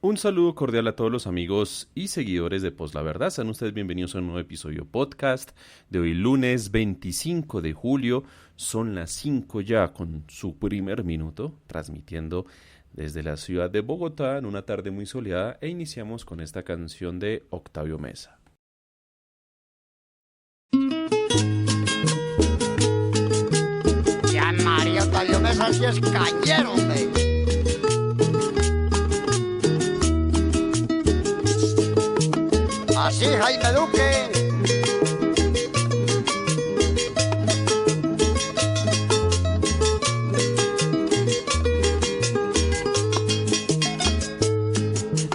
Un saludo cordial a todos los amigos y seguidores de Post La Verdad. Sean ustedes bienvenidos a un nuevo episodio podcast de hoy lunes 25 de julio. Son las 5 ya con su primer minuto, transmitiendo desde la ciudad de Bogotá en una tarde muy soleada, e iniciamos con esta canción de Octavio Meza. Ya María, Octavio Meza sí es cañero, hombre. Así, Jaime Duque.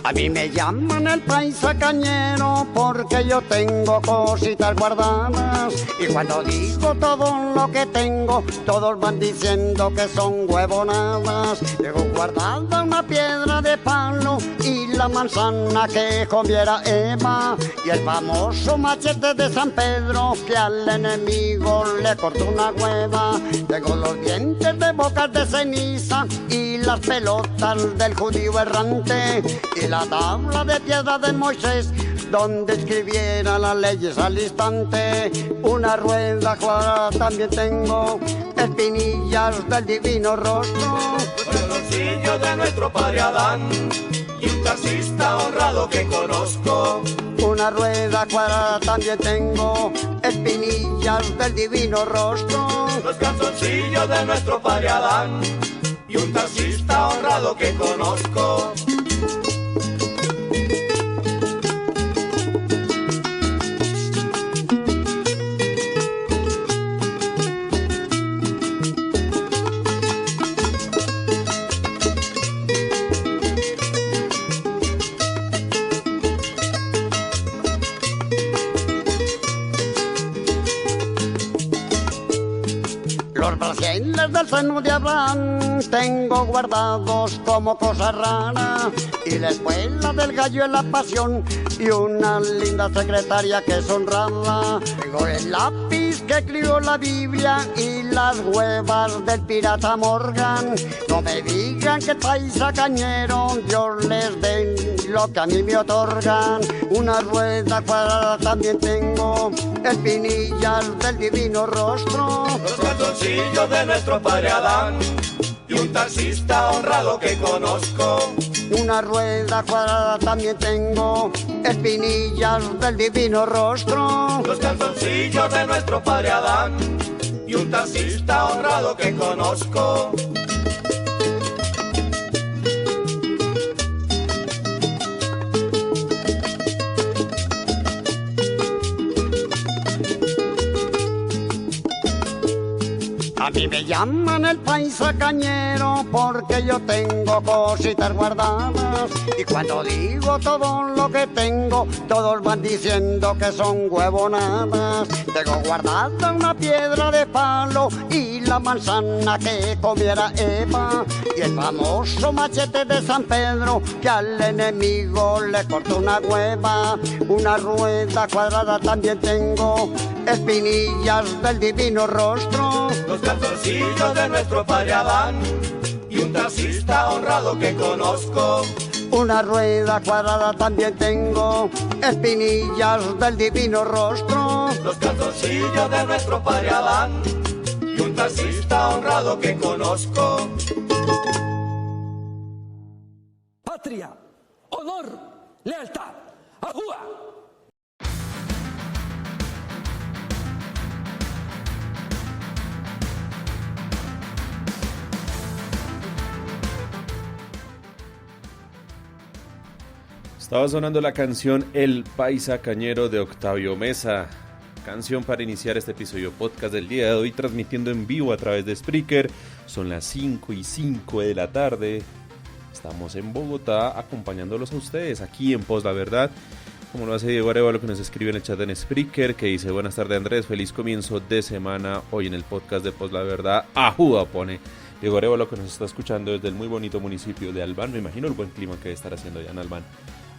A mí me llaman el paisa cañero porque yo tengo cositas guardadas. Y cuando digo todo lo que tengo, todos van diciendo que son huevonadas. Tengo guardada una piedra de palo y la manzana que comiera Eva. Y el famoso machete de San Pedro que al enemigo le cortó una hueva. Tengo los dientes de bocas de ceniza y las pelotas del judío errante. Y la tabla de piedra de Moisés donde escribiera las leyes al instante. Una rueda cuadrada también tengo, espinillas del divino rostro. Los calzoncillos de nuestro padre Adán y un taxista honrado que conozco. Una rueda cuadrada también tengo, espinillas del divino rostro. Los calzoncillos de nuestro padre Adán y un taxista honrado que conozco. Los brasiles del seno de Abraham tengo guardados como cosa rara. Y la escuela del gallo en la pasión y una linda secretaria que es honrada. Tengo el lápiz que escribió la Biblia y las huevas del pirata Morgan. No me digan que el paisa cañero Dios les den lo que a mí me otorgan. Una rueda cuadrada también tengo, espinillas del divino rostro. Los calzoncillos de nuestro padre Adán y un taxista honrado que conozco. Una rueda cuadrada también tengo, espinillas del divino rostro. Los calzoncillos de nuestro padre Adán y un taxista honrado que conozco. A mí me llaman el paisa cañero porque yo tengo cositas guardadas. Y cuando digo todo lo que tengo, todos van diciendo que son huevonadas. Tengo guardada una piedra de palo y la manzana que comiera Eva. Y el famoso machete de San Pedro que al enemigo le cortó una hueva. Una rueda cuadrada también tengo, espinillas del divino rostro. Los calzoncillos de nuestro padre Adán y un taxista honrado que conozco. Una rueda cuadrada también tengo, espinillas del divino rostro. Los calzoncillos de nuestro padre Adán y un taxista honrado que conozco. Patria, honor, lealtad, ¡ajúa! Estaba sonando la canción El Paisa Cañero de Octavio Meza. Canción para iniciar este episodio podcast del día de hoy, transmitiendo en vivo a través de Spreaker. Son las 5:05 de la tarde. Estamos en Bogotá acompañándolos a ustedes aquí en Post La Verdad. Como lo hace Diego Arevalo, que nos escribe en el chat en Spreaker, que dice: buenas tardes Andrés, feliz comienzo de semana. Hoy en el podcast de Post La Verdad, ¡ajúa! Pone Diego Arevalo, que nos está escuchando desde el muy bonito municipio de Albán. Me imagino el buen clima que debe estar haciendo allá en Albán.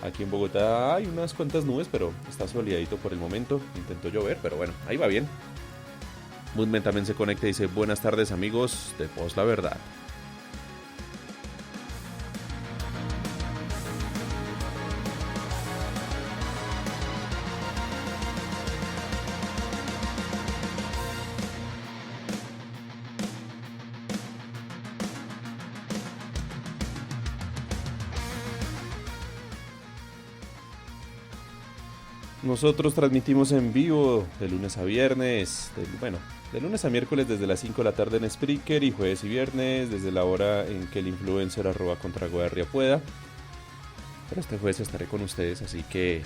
Aquí en Bogotá hay unas cuantas nubes, pero está soleadito por el momento. Intentó llover, pero bueno, ahí va bien. Moodman también se conecta y dice: buenas tardes amigos de Post La Verdad. Nosotros transmitimos en vivo de lunes a viernes, de lunes a miércoles desde las 5 de la tarde en Spreaker y jueves y viernes desde la hora en que el influencer @contraguardia pueda. Pero este jueves estaré con ustedes, así que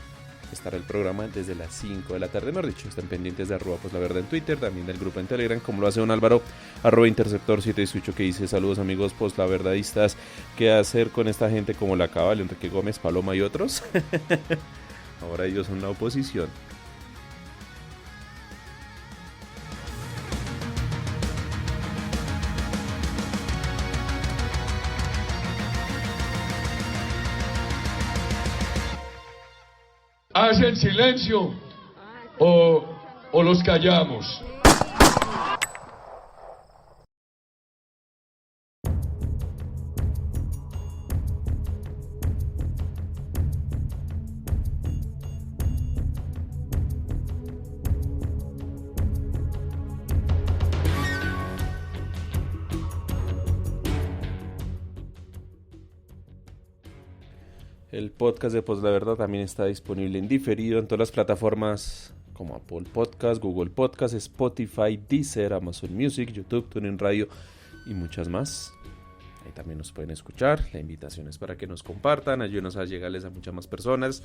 estará el programa desde las 5 de la tarde, mejor dicho. Estén pendientes de @poslaverdad en Twitter, también del grupo en Telegram, como lo hace don Álvaro, @interceptor718, que dice: saludos amigos poslaverdadistas, ¿qué hacer con esta gente como la Cabal, Enrique Gómez, Paloma y otros? Ahora ellos son la oposición. ¿Hacen silencio o los callamos? El podcast de Pues la Verdad también está disponible en diferido en todas las plataformas como Apple Podcast, Google Podcast, Spotify, Deezer, Amazon Music, YouTube, TuneIn Radio y muchas más. Ahí también nos pueden escuchar. La invitación es para que nos compartan, ayúdenos a llegarles a muchas más personas.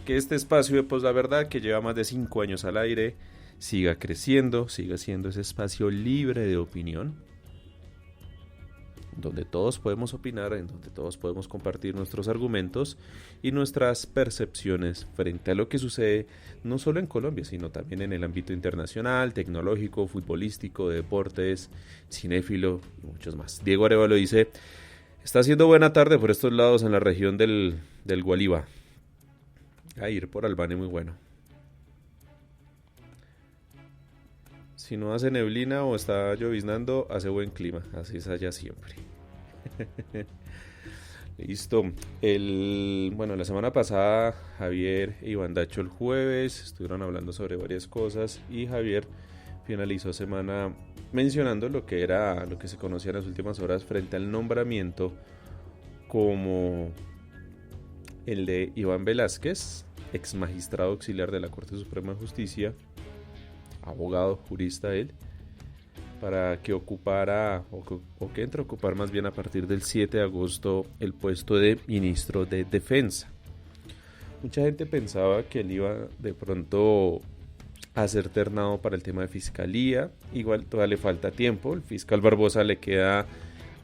Que este espacio de Pues la Verdad, que lleva más de 5 años al aire, siga creciendo, siga siendo ese espacio libre de opinión, donde todos podemos opinar, en donde todos podemos compartir nuestros argumentos y nuestras percepciones frente a lo que sucede no solo en Colombia, sino también en el ámbito internacional, tecnológico, futbolístico, de deportes, cinéfilo y muchos más. Diego Arevalo dice: está haciendo buena tarde por estos lados en la región del Gualíba. A ir por Albania muy bueno. Si no hace neblina o está lloviznando, hace buen clima. Así es allá siempre. Listo. La semana pasada Javier e Iván Dacho el jueves estuvieron hablando sobre varias cosas y Javier finalizó semana mencionando lo que se conocía en las últimas horas frente al nombramiento como el de Iván Velázquez, ex magistrado auxiliar de la Corte Suprema de Justicia, abogado, jurista él, para que ocupara, o que entre a ocupar más bien a partir del 7 de agosto, el puesto de ministro de Defensa. Mucha gente pensaba que él iba de pronto a ser ternado para el tema de fiscalía. Igual todavía le falta tiempo, el fiscal Barbosa le queda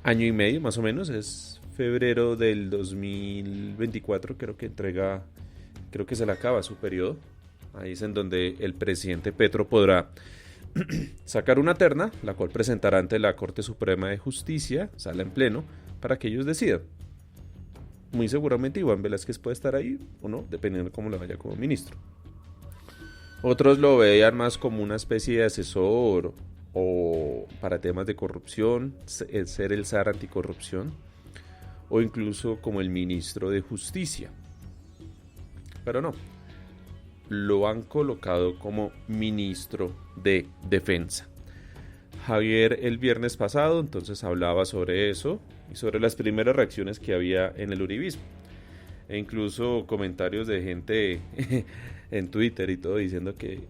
año y medio más o menos, es febrero del 2024, creo que se le acaba su periodo. Ahí es en donde el presidente Petro podrá sacar una terna, la cual presentará ante la Corte Suprema de Justicia, sala en pleno, para que ellos decidan. Muy seguramente Iván Velázquez puede estar ahí o no, dependiendo de cómo le vaya como ministro. Otros lo veían más como una especie de asesor o para temas de corrupción, ser el zar anticorrupción, o incluso como el ministro de Justicia. Pero no, lo han colocado como ministro de Defensa. Javier el viernes pasado entonces hablaba sobre eso y sobre las primeras reacciones que había en el uribismo, e incluso comentarios de gente en Twitter y todo diciendo que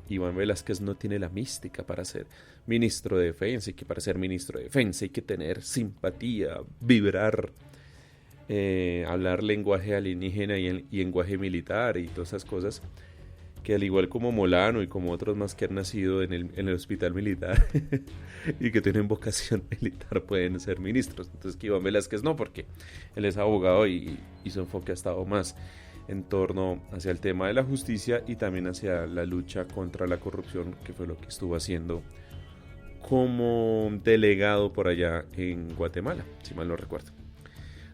Iván Velázquez no tiene la mística para ser ministro de Defensa, y que para ser ministro de Defensa hay que tener simpatía, vibrar, hablar lenguaje alienígena y lenguaje militar y todas esas cosas, que al igual como Molano y como otros más que han nacido en el hospital militar y que tienen vocación militar pueden ser ministros. Entonces que Iván Velázquez no, porque él es abogado y su enfoque ha estado más en torno hacia el tema de la justicia y también hacia la lucha contra la corrupción, que fue lo que estuvo haciendo como delegado por allá en Guatemala, si mal no recuerdo.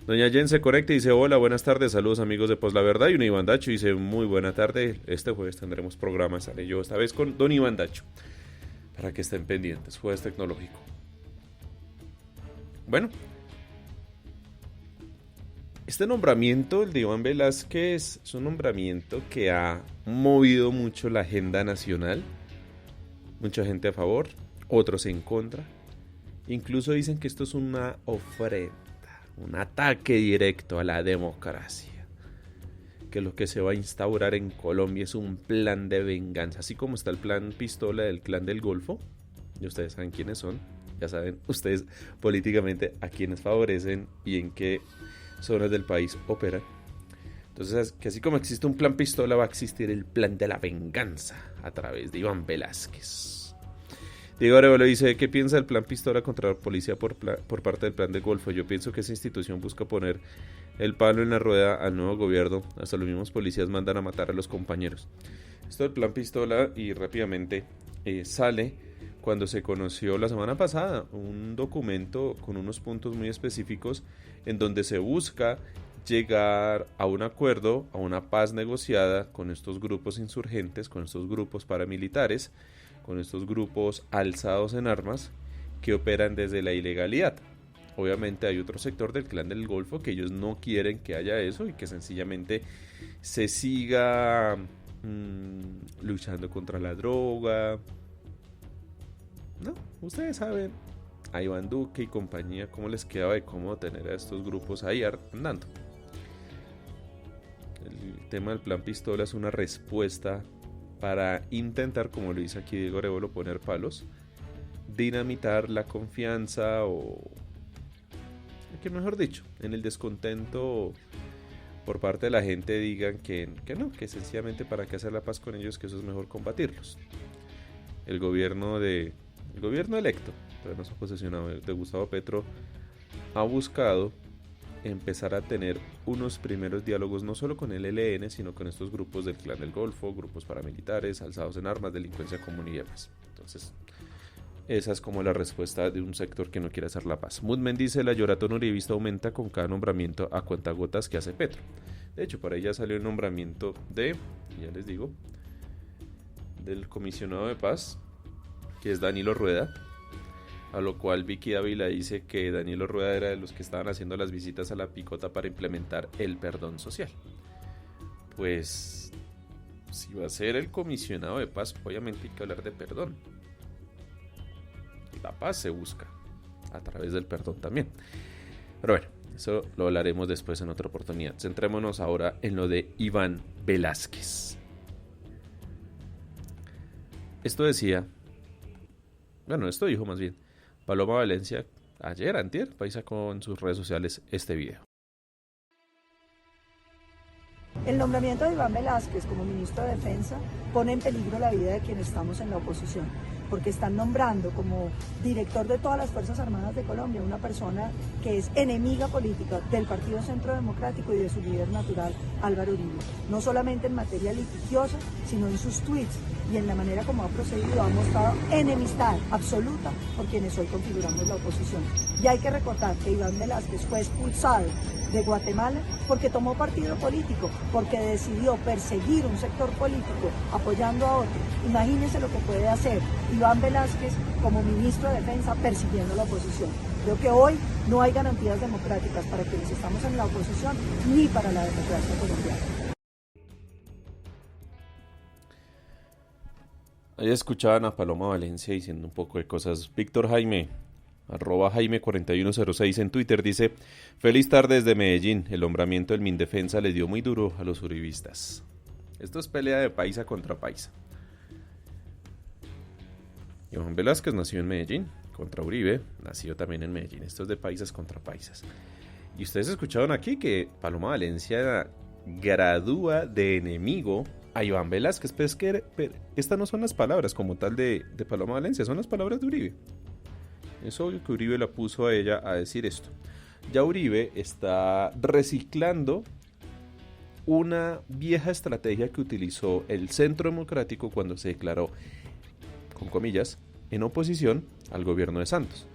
Doña Jen se conecta y dice: hola, buenas tardes, saludos amigos de Pues la Verdad. Y un Iván Dacho dice: muy buena tarde, este jueves tendremos programa, estaré yo esta vez con don Iván Dacho, para que estén pendientes, jueves tecnológico. Bueno, este nombramiento, el de Iván Velázquez, es un nombramiento que ha movido mucho la agenda nacional, mucha gente a favor, otros en contra, incluso dicen que esto es una ofrenda, un ataque directo a la democracia. que lo que se va a instaurar en Colombia es un plan de venganza, así como está el plan Pistola del Clan del Golfo, y ustedes saben quiénes son, ya saben ustedes políticamente a quiénes favorecen y en qué zonas del país operan. Entonces, que así como existe un plan Pistola, va a existir el plan de la venganza a través de Iván Velásquez. Diego Arevalo dice: ¿qué piensa del plan Pistola contra la policía por parte del plan del Golfo? Yo pienso que esa institución busca poner el palo en la rueda al nuevo gobierno. Hasta los mismos policías mandan a matar a los compañeros. Esto del plan Pistola, y rápidamente sale cuando se conoció la semana pasada un documento con unos puntos muy específicos en donde se busca llegar a un acuerdo, a una paz negociada con estos grupos insurgentes, con estos grupos paramilitares, con estos grupos alzados en armas que operan desde la ilegalidad. Obviamente hay otro sector del Clan del Golfo que ellos no quieren que haya eso y que sencillamente se siga luchando contra la droga. No, ustedes saben a Iván Duque y compañía cómo les quedaba de cómo tener a estos grupos ahí andando. El tema del plan Pistola es una respuesta para intentar, como lo dice aquí Diego Arevalo, poner palos, dinamitar la confianza o, que mejor dicho, en el descontento por parte de la gente digan que no, que sencillamente para qué hacer la paz con ellos, que eso es mejor combatirlos. El gobierno electo, pero no se ha posesionado, de Gustavo Petro, ha buscado empezar a tener unos primeros diálogos no solo con el ELN, sino con estos grupos del Clan del Golfo, grupos paramilitares, alzados en armas, delincuencia común y demás. Entonces, esa es como la respuesta de un sector que no quiere hacer la paz. Mudmen dice: la lloratón uribista aumenta con cada nombramiento a cuentagotas que hace Petro. De hecho, por ahí ya salió el nombramiento ya les digo, del comisionado de paz, que es Danilo Rueda. A lo cual Vicky Dávila dice que Danilo Rueda era de los que estaban haciendo las visitas a la picota para implementar el perdón social. Pues, si va a ser el comisionado de paz, obviamente hay que hablar de perdón. La paz se busca a través del perdón también. Pero bueno, eso lo hablaremos después en otra oportunidad. Centrémonos ahora en lo de Iván Velásquez. Esto dijo más bien Paloma Valencia ayer, antier, paisa, con sus redes sociales este video. El nombramiento de Iván Velásquez como ministro de Defensa pone en peligro la vida de quienes estamos en la oposición, porque están nombrando como director de todas las Fuerzas Armadas de Colombia una persona que es enemiga política del Partido Centro Democrático y de su líder natural, Álvaro Uribe. No solamente en materia litigiosa, sino en sus tweets y en la manera como ha procedido, ha mostrado enemistad absoluta por quienes hoy configuramos la oposición. Y hay que recordar que Iván Velásquez fue expulsado de Guatemala porque tomó partido político, porque decidió perseguir un sector político apoyando a otro. Imagínense lo que puede hacer Iván Velásquez como ministro de Defensa persiguiendo a la oposición. Creo que hoy no hay garantías democráticas para quienes estamos en la oposición ni para la democracia colombiana. Ahí escuchaban a Paloma Valencia diciendo un poco de cosas. Víctor Jaime, @Jaime4106 en Twitter, dice: feliz tarde desde Medellín, el nombramiento del Mindefensa le dio muy duro a los uribistas. Esto es pelea de paisa contra paisa. Iván Velásquez nació en Medellín, contra Uribe, nació también en Medellín. Esto es de paisas contra paisas. Y ustedes escucharon aquí que Paloma Valencia gradúa de enemigo a Iván Velásquez. Pero es que estas no son las palabras como tal de Paloma Valencia, son las palabras de Uribe. Es obvio que Uribe la puso a ella a decir esto. Ya Uribe está reciclando una vieja estrategia que utilizó el Centro Democrático cuando se declaró, con comillas, en oposición al gobierno de Santos.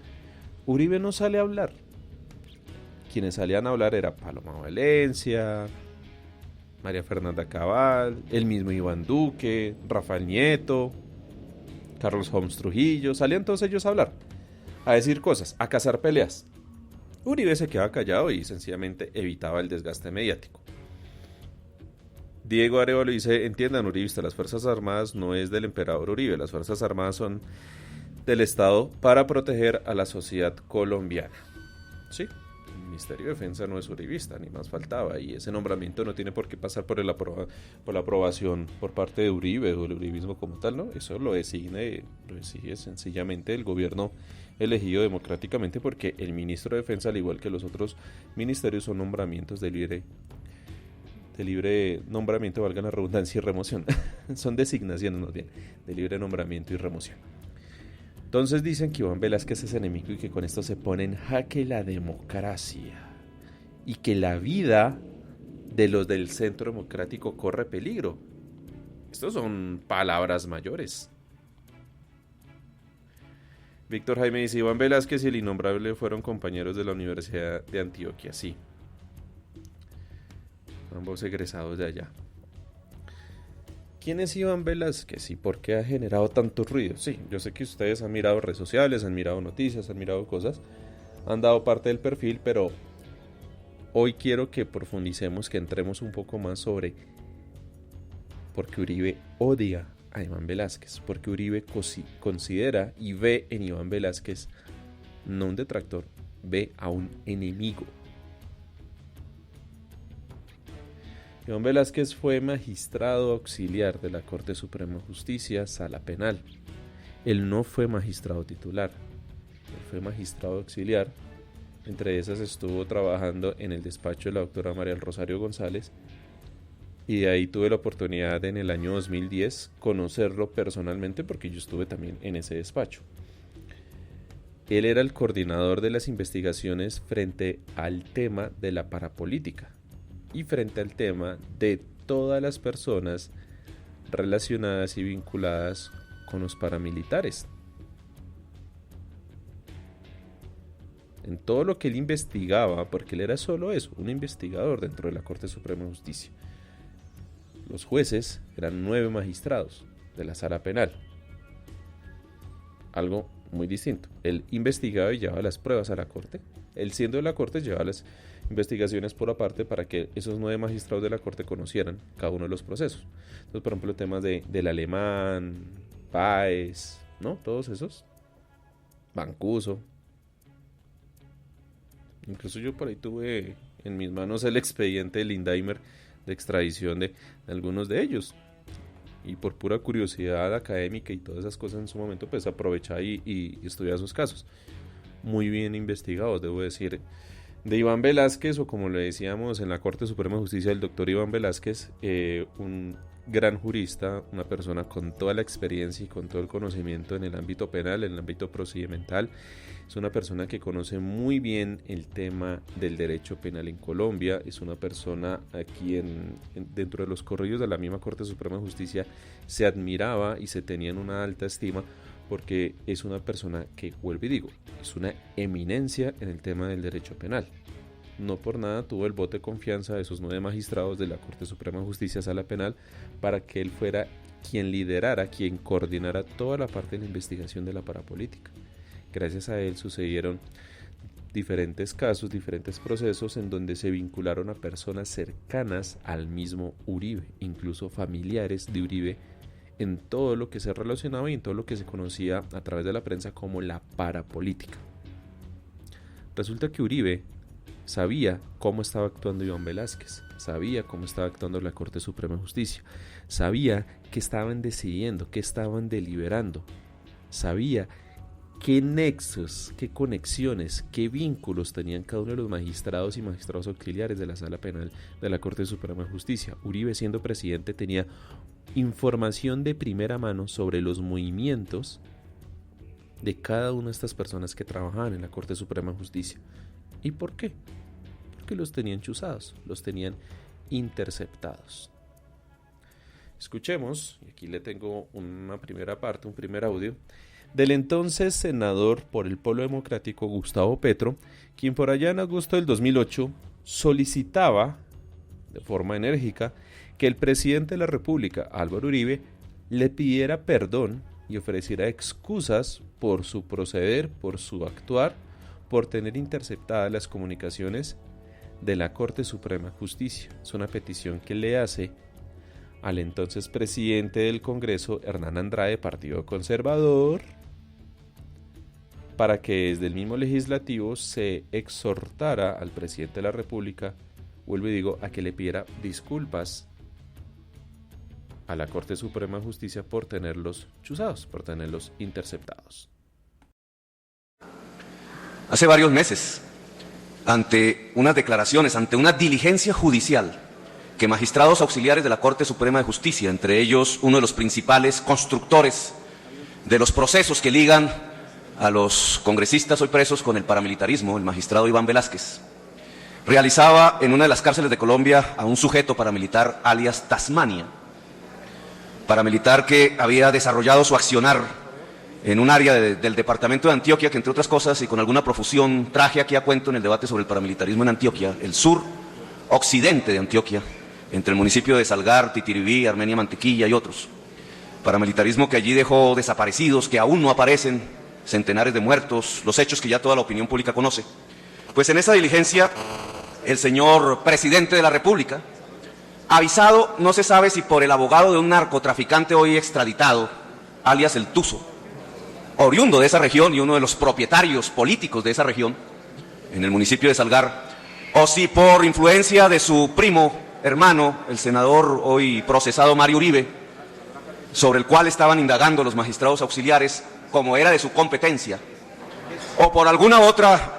Uribe no sale a hablar. Quienes salían a hablar era Paloma Valencia, María Fernanda Cabal, el mismo Iván Duque, Rafael Nieto, Carlos Holmes Trujillo. Salían todos ellos a hablar, a decir cosas, a cazar peleas. Uribe se quedaba callado y sencillamente evitaba el desgaste mediático. Diego Arevalo dice: entiendan, uribista, las Fuerzas Armadas no es del emperador Uribe, las Fuerzas Armadas son del Estado para proteger a la sociedad colombiana. Sí, Ministerio de Defensa no es uribista, ni más faltaba, y ese nombramiento no tiene por qué pasar por la aprobación por parte de Uribe o el uribismo como tal, ¿no? Eso lo decide sencillamente el gobierno elegido democráticamente, porque el ministro de Defensa, al igual que los otros ministerios, son nombramientos de libre nombramiento, valga la redundancia, y remoción. Son designaciones, más bien, de libre nombramiento y remoción. Entonces dicen que Iván Velásquez es enemigo y que con esto se pone en jaque la democracia y que la vida de los del Centro Democrático corre peligro. Estos son palabras mayores. Víctor Jaime dice: Iván Velásquez y el innombrable fueron compañeros de la Universidad de Antioquia. Sí, ambos egresados de allá. ¿Quién es Iván Velásquez y por qué ha generado tanto ruido? Sí, yo sé que ustedes han mirado redes sociales, han mirado noticias, han mirado cosas, han dado parte del perfil, pero hoy quiero que profundicemos, que entremos un poco más sobre por qué Uribe odia a Iván Velásquez, porque Uribe considera y ve en Iván Velásquez no un detractor, ve a un enemigo. Iván Velásquez fue magistrado auxiliar de la Corte Suprema de Justicia, Sala Penal. Él no fue magistrado titular, él fue magistrado auxiliar. Entre esas estuvo trabajando en el despacho de la doctora María del Rosario González, y de ahí tuve la oportunidad en el año 2010 conocerlo personalmente, porque yo estuve también en ese despacho. Él era el coordinador de las investigaciones frente al tema de la parapolítica y frente al tema de todas las personas relacionadas y vinculadas con los paramilitares. En todo lo que él investigaba, porque él era solo eso, un investigador dentro de la Corte Suprema de Justicia. Los jueces eran 9 magistrados de la Sala Penal. Algo muy distinto. Él investigaba y llevaba las pruebas a la Corte. Él, siendo de la Corte, llevaba las investigaciones por aparte para que esos 9 magistrados de la Corte conocieran cada uno de los procesos. Entonces, por ejemplo, temas del Alemán, Páez, ¿no? Todos esos. Mancuso. Incluso yo por ahí tuve en mis manos el expediente de Lindheimer de extradición de algunos de ellos. Y por pura curiosidad académica y todas esas cosas en su momento, pues aprovechaba y estudiaba sus casos. Muy bien investigados, debo decir. De Iván Velásquez, o como le decíamos en la Corte Suprema de Justicia, el doctor Iván Velásquez, un gran jurista, una persona con toda la experiencia y con todo el conocimiento en el ámbito penal, en el ámbito procedimental. Es una persona que conoce muy bien el tema del derecho penal en Colombia. Es una persona a quien dentro de los corrillos de la misma Corte Suprema de Justicia se admiraba y se tenía en una alta estima, porque es una persona que, vuelvo y digo, es una eminencia en el tema del derecho penal. No por nada tuvo el voto de confianza de esos 9 magistrados de la Corte Suprema de Justicia, Sala Penal, para que él fuera quien liderara, quien coordinara toda la parte de la investigación de la parapolítica. Gracias a él sucedieron diferentes casos, diferentes procesos en donde se vincularon a personas cercanas al mismo Uribe, incluso familiares de Uribe, en todo lo que se relacionaba y en todo lo que se conocía a través de la prensa como la parapolítica. Resulta que Uribe sabía cómo estaba actuando Iván Velásquez, sabía cómo estaba actuando la Corte Suprema de Justicia, sabía qué estaban decidiendo, qué estaban deliberando, sabía qué nexos, qué conexiones, qué vínculos tenían cada uno de los magistrados y magistrados auxiliares de la Sala Penal de la Corte Suprema de Justicia. Uribe, siendo presidente, tenía información de primera mano sobre los movimientos de cada una de estas personas que trabajaban en la Corte Suprema de Justicia. ¿Y por qué? Porque los tenían chuzados, los tenían interceptados. Escuchemos, y aquí le tengo una primera parte, un primer audio, del entonces senador por el Polo Democrático Gustavo Petro, quien por allá en agosto del 2008 solicitaba de forma enérgica que el presidente de la República, Álvaro Uribe, le pidiera perdón y ofreciera excusas por su proceder, por su actuar, por tener interceptadas las comunicaciones de la Corte Suprema de Justicia. Es una petición que le hace al entonces presidente del Congreso, Hernán Andrade, Partido Conservador, para que desde el mismo legislativo se exhortara al presidente de la República, vuelvo y digo, a que le pidiera disculpas a la Corte Suprema de Justicia por tenerlos chuzados, por tenerlos interceptados. Hace varios meses, ante unas declaraciones, ante una diligencia judicial, que magistrados auxiliares de la Corte Suprema de Justicia, entre ellos uno de los principales constructores de los procesos que ligan a los congresistas hoy presos con el paramilitarismo, el magistrado Iván Velázquez, realizaba en una de las cárceles de Colombia a un sujeto paramilitar alias Tasmania, paramilitar que había desarrollado su accionar en un área del departamento de Antioquia, que entre otras cosas y con alguna profusión traje aquí a cuento en el debate sobre el paramilitarismo en Antioquia, el sur occidente de Antioquia, entre el municipio de Salgar, Titiribí, Armenia Mantequilla y otros. Paramilitarismo que allí dejó desaparecidos, que aún no aparecen, centenares de muertos, los hechos que ya toda la opinión pública conoce. Pues en esa diligencia, el señor presidente de la República, avisado, no se sabe si por el abogado de un narcotraficante hoy extraditado, alias el Tuzo, oriundo de esa región y uno de los propietarios políticos de esa región, en el municipio de Salgar, o si por influencia de su primo, hermano, el senador hoy procesado Mario Uribe, sobre el cual estaban indagando los magistrados auxiliares, como era de su competencia, o por alguna otra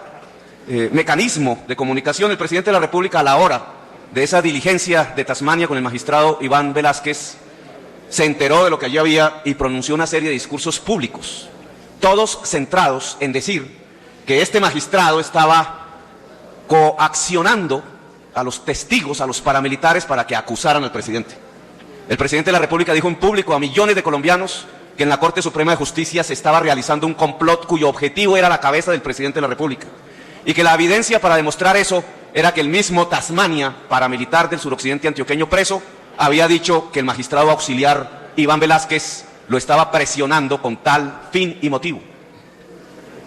mecanismo de comunicación, el presidente de la República, a la hora de esa diligencia de Tasmania con el magistrado Iván Velázquez, se enteró de lo que allí había y pronunció una serie de discursos públicos, todos centrados en decir que este magistrado estaba coaccionando a los testigos, a los paramilitares, para que acusaran al presidente. El presidente de la República dijo en público a millones de colombianos que en la Corte Suprema de Justicia se estaba realizando un complot cuyo objetivo era la cabeza del presidente de la República, y que la evidencia para demostrar eso era que el mismo Tasmania, paramilitar del suroccidente antioqueño preso, había dicho que el magistrado auxiliar Iván Velázquez lo estaba presionando con tal fin y motivo.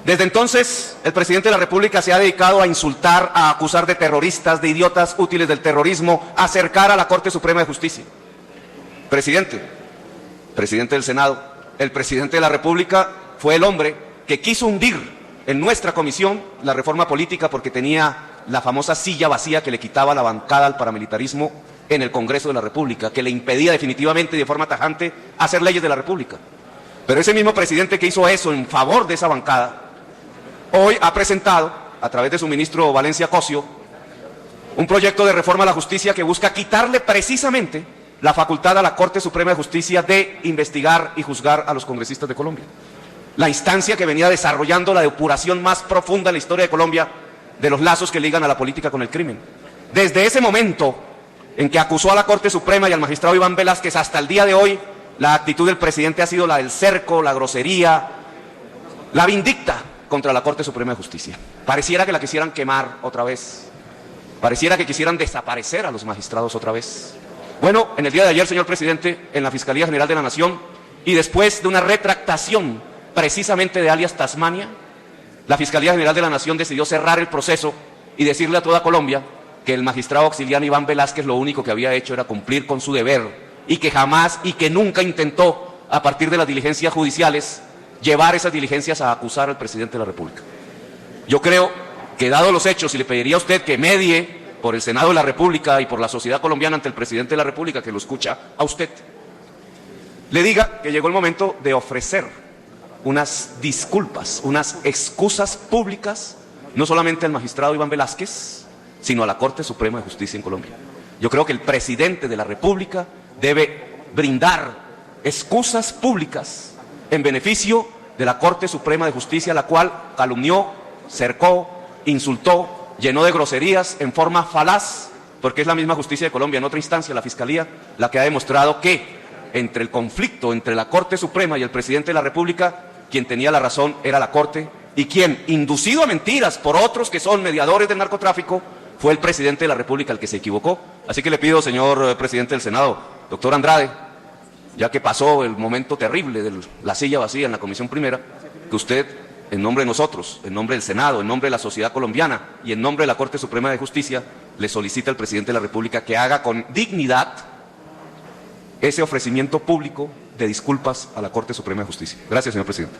Desde entonces, el presidente de la República se ha dedicado a insultar, a acusar de terroristas, de idiotas útiles del terrorismo, a acercar a la Corte Suprema de Justicia. Presidente del Senado, el presidente de la República fue el hombre que quiso hundir en nuestra comisión la reforma política porque tenía la famosa silla vacía que le quitaba la bancada al paramilitarismo en el Congreso de la República, que le impedía definitivamente y de forma tajante hacer leyes de la República. Pero ese mismo presidente que hizo eso en favor de esa bancada, hoy ha presentado, a través de su ministro Valencia Cosio, un proyecto de reforma a la justicia que busca quitarle precisamente la facultad a la Corte Suprema de Justicia de investigar y juzgar a los congresistas de Colombia. La instancia que venía desarrollando la depuración más profunda en la historia de Colombia de los lazos que ligan a la política con el crimen. Desde ese momento en que acusó a la Corte Suprema y al magistrado Iván Velázquez hasta el día de hoy, la actitud del presidente ha sido la del cerco, la grosería, la vindicta contra la Corte Suprema de Justicia. Pareciera que la quisieran quemar otra vez. Pareciera que quisieran desaparecer a los magistrados otra vez. Bueno, en el día de ayer, señor presidente, en la Fiscalía General de la Nación, y después de una retractación precisamente de alias Tasmania, la Fiscalía General de la Nación decidió cerrar el proceso y decirle a toda Colombia que el magistrado auxiliar Iván Velázquez lo único que había hecho era cumplir con su deber y que jamás y que nunca intentó, a partir de las diligencias judiciales, llevar esas diligencias a acusar al presidente de la República. Yo creo que, dados los hechos, y le pediría a usted que medie por el Senado de la República y por la sociedad colombiana ante el presidente de la República, que lo escucha a usted, le diga que llegó el momento de ofrecer unas disculpas, unas excusas públicas, no solamente al magistrado Iván Velázquez, sino a la Corte Suprema de Justicia en Colombia. Yo creo que el presidente de la República debe brindar excusas públicas en beneficio de la Corte Suprema de Justicia, la cual calumnió, cercó, insultó, llenó de groserías en forma falaz, porque es la misma justicia de Colombia, en otra instancia, la Fiscalía, la que ha demostrado que entre el conflicto entre la Corte Suprema y el presidente de la República, quien tenía la razón era la Corte, y quien, inducido a mentiras por otros que son mediadores del narcotráfico, fue el presidente de la República el que se equivocó. Así que le pido, señor presidente del Senado, doctor Andrade, ya que pasó el momento terrible de la silla vacía en la Comisión Primera, que usted, en nombre de nosotros, en nombre del Senado, en nombre de la sociedad colombiana y en nombre de la Corte Suprema de Justicia, le solicita al presidente de la República que haga con dignidad ese ofrecimiento público de disculpas a la Corte Suprema de Justicia. Gracias, señor presidente.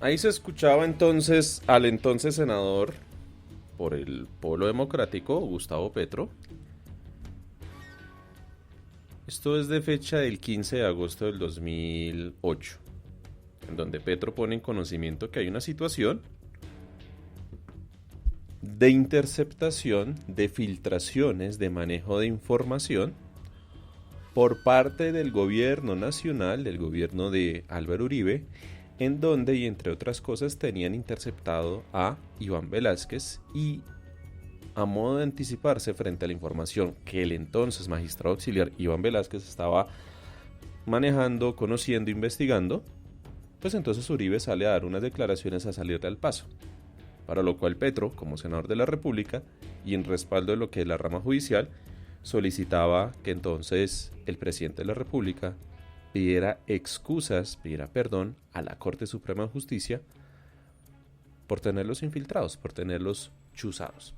Ahí se escuchaba entonces al entonces senador por el Polo Democrático, Gustavo Petro. Esto es de fecha del 15 de agosto del 2008, en donde Petro pone en conocimiento que hay una situación de interceptación, de filtraciones, de manejo de información por parte del gobierno nacional, del gobierno de Álvaro Uribe, en donde, y entre otras cosas, tenían interceptado a Iván Velásquez y, a modo de anticiparse frente a la información que el entonces magistrado auxiliar Iván Velásquez estaba manejando, conociendo, investigando, pues entonces Uribe sale a dar unas declaraciones a salirle al paso. Para lo cual Petro, como senador de la República, y en respaldo de lo que es la rama judicial, solicitaba que entonces el presidente de la República pidiera excusas, pidiera perdón a la Corte Suprema de Justicia por tenerlos infiltrados, por tenerlos chuzados.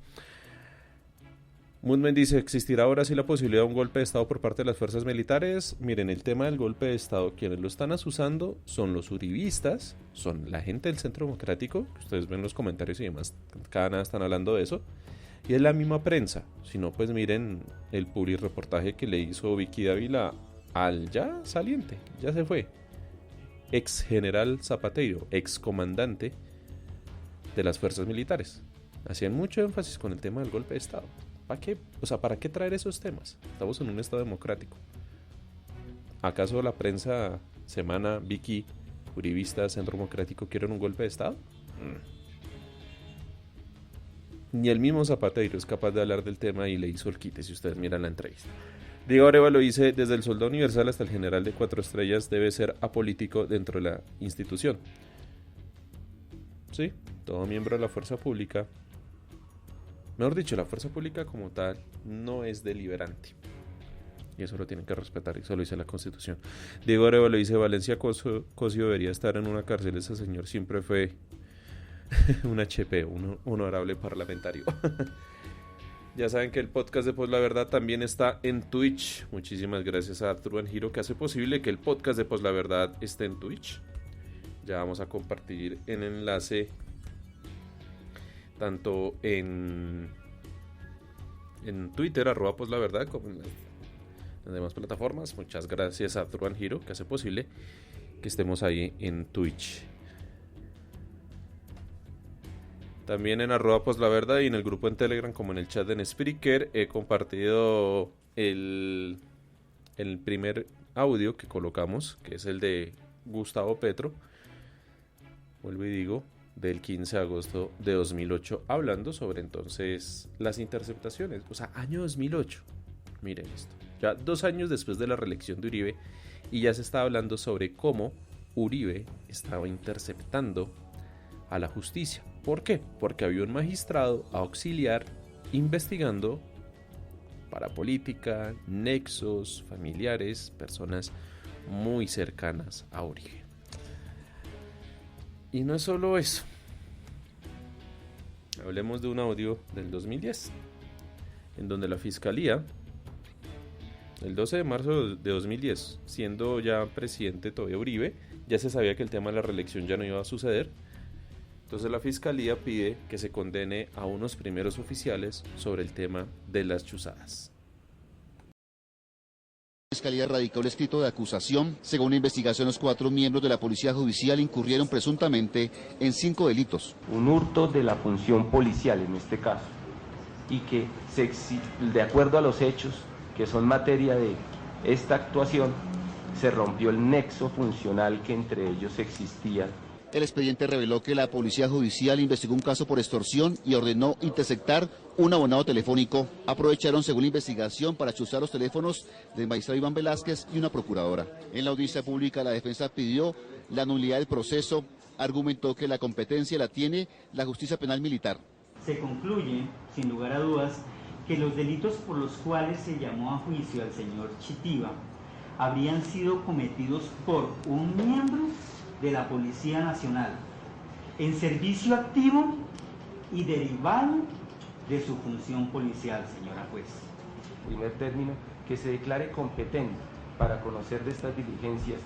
Mundman dice, ¿existirá ahora sí la posibilidad de un golpe de Estado por parte de las fuerzas militares? Miren, el tema del golpe de Estado, quienes lo están asusando son los uribistas, son la gente del Centro Democrático, que ustedes ven los comentarios y demás, cada nada están hablando de eso, y es la misma prensa. Si no, pues miren el publireportaje que le hizo Vicky Dávila al ya saliente, ya se fue, ex general Zapateiro, ex comandante de las fuerzas militares. Hacían mucho énfasis con el tema del golpe de Estado. ¿Para qué? O sea, ¿para qué traer esos temas? Estamos en un estado democrático. ¿Acaso la prensa, Semana, Vicky, uribista, Centro Democrático quieren un golpe de Estado? Ni el mismo Zapateiro es capaz de hablar del tema y le hizo el quite, si ustedes miran la entrevista. Diego Arevalo dice, desde el soldado universal hasta el general de 4 estrellas debe ser apolítico dentro de la institución. Sí, todo miembro de la fuerza pública, mejor dicho, la fuerza pública como tal no es deliberante. Y eso lo tienen que respetar, y eso lo dice la Constitución. Diego Arevalo dice, Valencia Cosio debería estar en una cárcel, ese señor siempre fue un HP, un honorable parlamentario. Ya saben que el podcast de Pos la Verdad también está en Twitch. Muchísimas gracias a Arturo Banjiro, que hace posible que el podcast de Pos la Verdad esté en Twitch. Ya vamos a compartir el enlace tanto en Twitter, @poslaverdad, como en las demás plataformas. Muchas gracias a Arturo Banjiro, que hace posible que estemos ahí en Twitch. También en @poslaverdad y en el grupo en Telegram, como en el chat en Spreaker, he compartido el primer audio que colocamos, que es el de Gustavo Petro, vuelvo y digo, del 15 de agosto de 2008, hablando sobre entonces las interceptaciones. O sea, año 2008, miren esto, ya 2 años después de la reelección de Uribe, y ya se está hablando sobre cómo Uribe estaba interceptando a la justicia. ¿Por qué? Porque había un magistrado auxiliar investigando parapolítica, nexos familiares, personas muy cercanas a Uribe. Y no es solo eso. Hablemos de un audio del 2010, en donde la Fiscalía, el 12 de marzo de 2010, siendo ya presidente todavía Uribe, ya se sabía que el tema de la reelección ya no iba a suceder. Entonces la Fiscalía pide que se condene a unos primeros oficiales sobre el tema de las chuzadas. La Fiscalía radicó el escrito de acusación. Según la investigación, los 4 miembros de la Policía Judicial incurrieron presuntamente en 5 delitos. Un hurto de la función policial en este caso, y que de acuerdo a los hechos que son materia de esta actuación, se rompió el nexo funcional que entre ellos existía. El expediente reveló que la Policía Judicial investigó un caso por extorsión y ordenó interceptar un abonado telefónico. Aprovecharon, según la investigación, para chuzar los teléfonos del magistrado Iván Velásquez y una procuradora. En la audiencia pública, la defensa pidió la nulidad del proceso, argumentó que la competencia la tiene la justicia penal militar. Se concluye, sin lugar a dudas, que los delitos por los cuales se llamó a juicio al señor Chitiba habrían sido cometidos por un miembro de la Policía Nacional en servicio activo y derivado de su función policial, señora juez. Primer término, que se declare competente para conocer de estas diligencias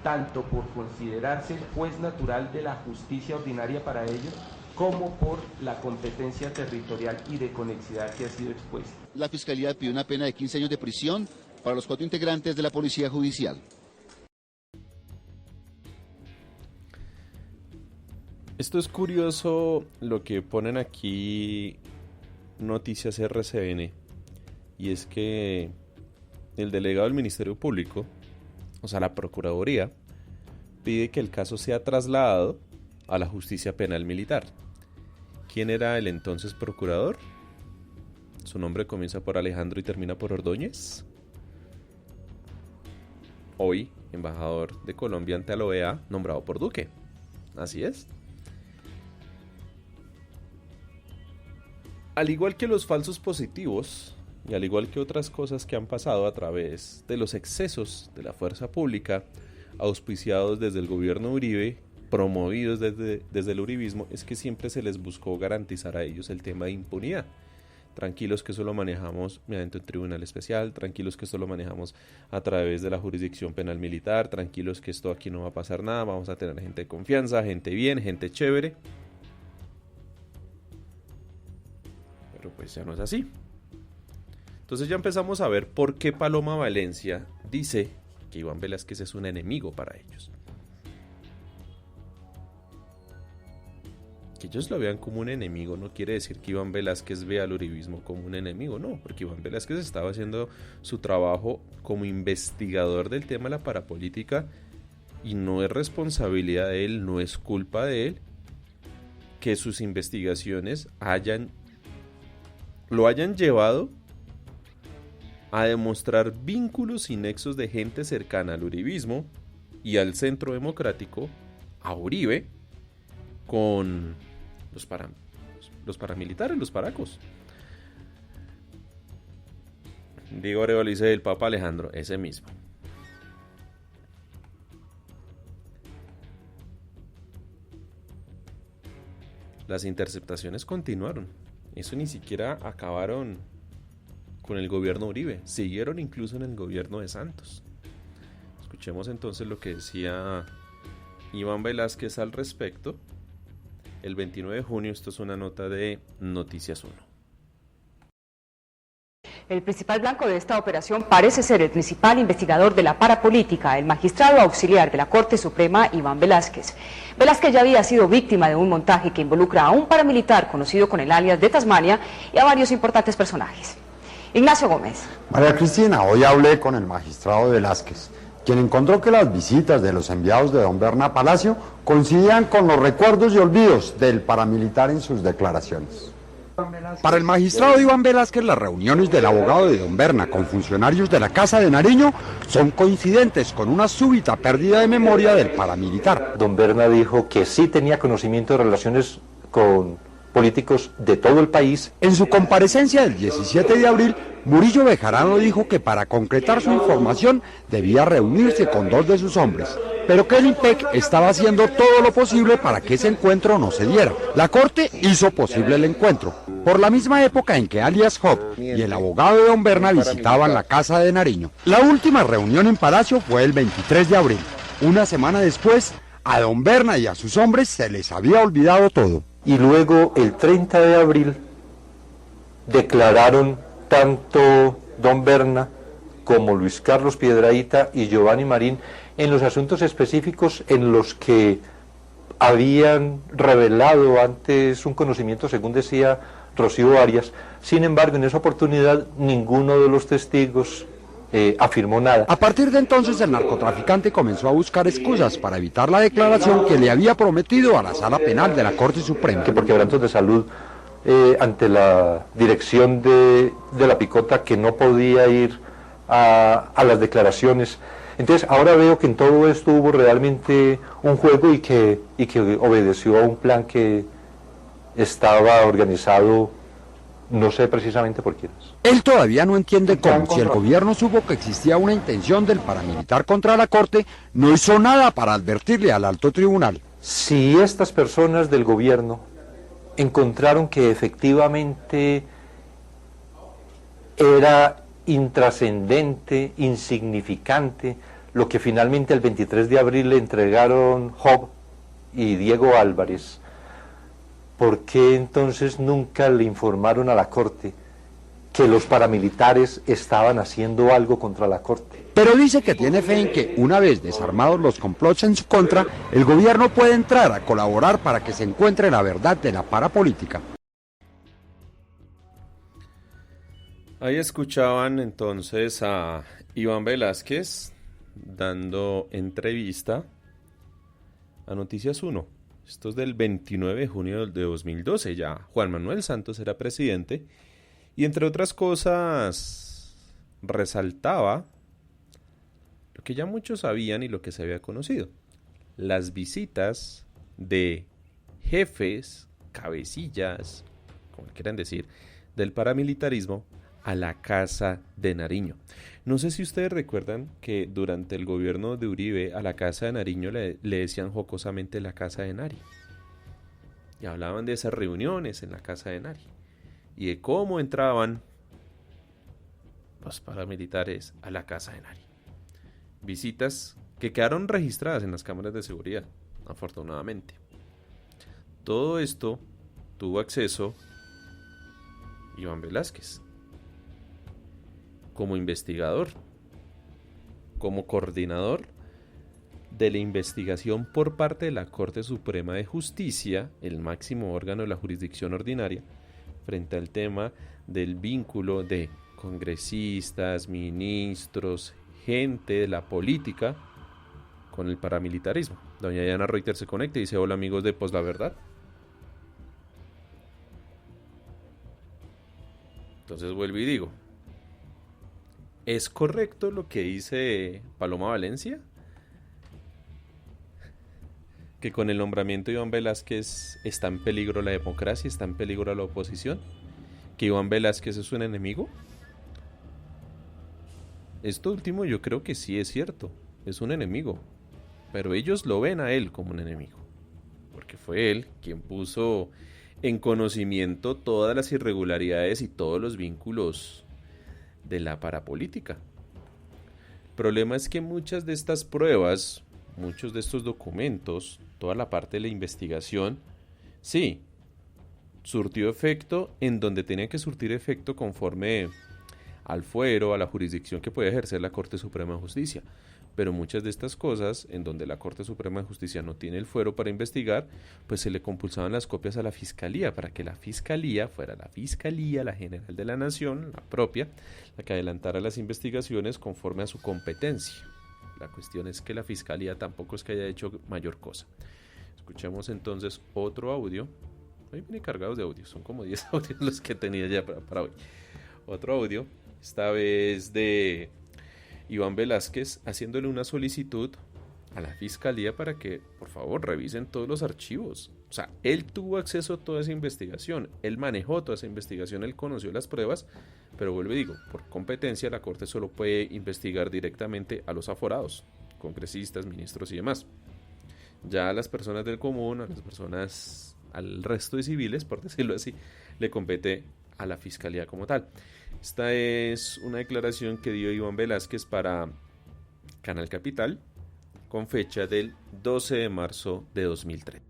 tanto por considerarse juez natural de la justicia ordinaria para ellos, como por la competencia territorial y de conexidad que ha sido expuesta. La Fiscalía pidió una pena de 15 años de prisión para los 4 integrantes de la Policía Judicial. Esto es curioso lo que ponen aquí Noticias RCN, y es que el delegado del Ministerio Público, o sea la Procuraduría, pide que el caso sea trasladado a la Justicia Penal Militar. ¿Quién era el entonces procurador? Su nombre comienza por Alejandro y termina por Ordóñez. Hoy, embajador de Colombia ante la OEA, nombrado por Duque. Así es. Al igual que los falsos positivos, y al igual que otras cosas que han pasado a través de los excesos de la fuerza pública, auspiciados desde el gobierno Uribe, promovidos desde el uribismo, es que siempre se les buscó garantizar a ellos el tema de impunidad. Tranquilos que eso lo manejamos mediante un tribunal especial, tranquilos que esto lo manejamos a través de la jurisdicción penal militar, tranquilos que esto aquí no va a pasar nada, vamos a tener gente de confianza, gente bien, gente chévere. Pero pues ya no es así. Entonces ya empezamos a ver por qué Paloma Valencia dice que Iván Velásquez es un enemigo para ellos. Que ellos lo vean como un enemigo no quiere decir que Iván Velásquez vea al uribismo como un enemigo, no, porque Iván Velásquez estaba haciendo su trabajo como investigador del tema de la parapolítica y no es responsabilidad de él, no es culpa de él que sus investigaciones lo hayan llevado a demostrar vínculos y nexos de gente cercana al uribismo y al centro democrático, a Uribe, con los paramilitares, los paracos. Diego Arevalo dice el Papa Alejandro, ese mismo. Las interceptaciones continuaron. Eso ni siquiera acabaron con el gobierno Uribe. Siguieron incluso en el gobierno de Santos. Escuchemos entonces lo que decía Iván Velásquez al respecto. El 29 de junio, esto es una nota de Noticias 1. El principal blanco de esta operación parece ser el principal investigador de la parapolítica, el magistrado auxiliar de la Corte Suprema, Iván Velásquez. Velásquez ya había sido víctima de un montaje que involucra a un paramilitar conocido con el alias de Tasmania y a varios importantes personajes. Ignacio Gómez. María Cristina, hoy hablé con el magistrado Velásquez, quien encontró que las visitas de los enviados de don Berna Palacio coincidían con los recuerdos y olvidos del paramilitar en sus declaraciones. Para el magistrado Iván Velásquez, las reuniones del abogado de don Berna con funcionarios de la Casa de Nariño son coincidentes con una súbita pérdida de memoria del paramilitar. Don Berna dijo que sí tenía conocimiento de relaciones con políticos de todo el país. En su comparecencia del 17 de abril, Murillo Bejarano dijo que para concretar su información debía reunirse con 2 de sus hombres, pero que el IMPEC estaba haciendo todo lo posible para que ese encuentro no se diera. La Corte hizo posible el encuentro, por la misma época en que alias Job y el abogado de don Berna visitaban la Casa de Nariño. La última reunión en Palacio fue el 23 de abril. Una semana después, a don Berna y a sus hombres se les había olvidado todo. Y luego, el 30 de abril, declararon tanto don Berna como Luis Carlos Piedrahíta y Giovanni Marín en los asuntos específicos en los que habían revelado antes un conocimiento, según decía Rocío Arias. Sin embargo, en esa oportunidad ninguno de los testigos afirmó nada. A partir de entonces, el narcotraficante comenzó a buscar excusas para evitar la declaración que le había prometido a la Sala Penal de la Corte Suprema. Que por quebrantos de salud ante la dirección de la Picota, que no podía ir a las declaraciones. Entonces ahora veo que en todo esto hubo realmente un juego y que obedeció a un plan que estaba organizado, no sé precisamente por quiénes. Él todavía no entiende cómo, si el gobierno supo que existía una intención del paramilitar contra la Corte, no hizo nada para advertirle al alto tribunal. Si estas personas del gobierno encontraron que efectivamente era intrascendente, insignificante lo que finalmente el 23 de abril le entregaron Job y Diego Álvarez, ¿por qué entonces nunca le informaron a la Corte que los paramilitares estaban haciendo algo contra la Corte? Pero dice que tiene fe en que, una vez desarmados los complots en su contra, el gobierno puede entrar a colaborar para que se encuentre la verdad de la parapolítica. Ahí escuchaban entonces a Iván Velásquez dando entrevista a Noticias 1. Esto es del 29 de junio de 2012, ya Juan Manuel Santos era presidente y entre otras cosas resaltaba lo que ya muchos sabían y lo que se había conocido: las visitas de jefes, cabecillas, como quieran decir, del paramilitarismo a la Casa de Nariño. No sé si ustedes recuerdan que durante el gobierno de Uribe a la Casa de Nariño le decían jocosamente la Casa de Nari. Y hablaban de esas reuniones en la Casa de Nari y de cómo entraban los paramilitares a la Casa de Nari. Visitas que quedaron registradas en las cámaras de seguridad, afortunadamente. Todo esto tuvo acceso Iván Velásquez como investigador, como coordinador de la investigación por parte de la Corte Suprema de Justicia, el máximo órgano de la jurisdicción ordinaria, frente al tema del vínculo de congresistas, ministros, gente de la política con el paramilitarismo. Doña Diana Reuter se conecta y dice: hola amigos de Pos la Verdad. Entonces vuelvo y digo, ¿es correcto lo que dice Paloma Valencia? ¿Que con el nombramiento de Iván Velásquez está en peligro la democracia, está en peligro la oposición? ¿Que Iván Velásquez es un enemigo? Esto último yo creo que sí es cierto, es un enemigo, pero ellos lo ven a él como un enemigo, porque fue él quien puso en conocimiento todas las irregularidades y todos los vínculos de la parapolítica. El problema es que muchas de estas pruebas, muchos de estos documentos, toda la parte de la investigación, sí, surtió efecto en donde tenía que surtir efecto conforme al fuero, a la jurisdicción que puede ejercer la Corte Suprema de Justicia. Pero muchas de estas cosas, en donde la Corte Suprema de Justicia no tiene el fuero para investigar, pues se le compulsaban las copias a la Fiscalía, para que la Fiscalía fuera la Fiscalía, la General de la Nación, la propia, la que adelantara las investigaciones conforme a su competencia. La cuestión es que la Fiscalía tampoco es que haya hecho mayor cosa. Escuchemos entonces otro audio. Hoy viene cargados de audios, son como 10 audios los que tenía ya para hoy. Otro audio, esta vez de Iván Velásquez haciéndole una solicitud a la Fiscalía para que, por favor, revisen todos los archivos. O sea, él tuvo acceso a toda esa investigación, él manejó toda esa investigación, él conoció las pruebas, pero vuelvo y digo, por competencia la Corte solo puede investigar directamente a los aforados, congresistas, ministros y demás. Ya a las personas del común, a las personas, al resto de civiles, por decirlo así, le compete a la Fiscalía como tal. Esta es una declaración que dio Iván Velásquez para Canal Capital con fecha del 12 de marzo de 2003.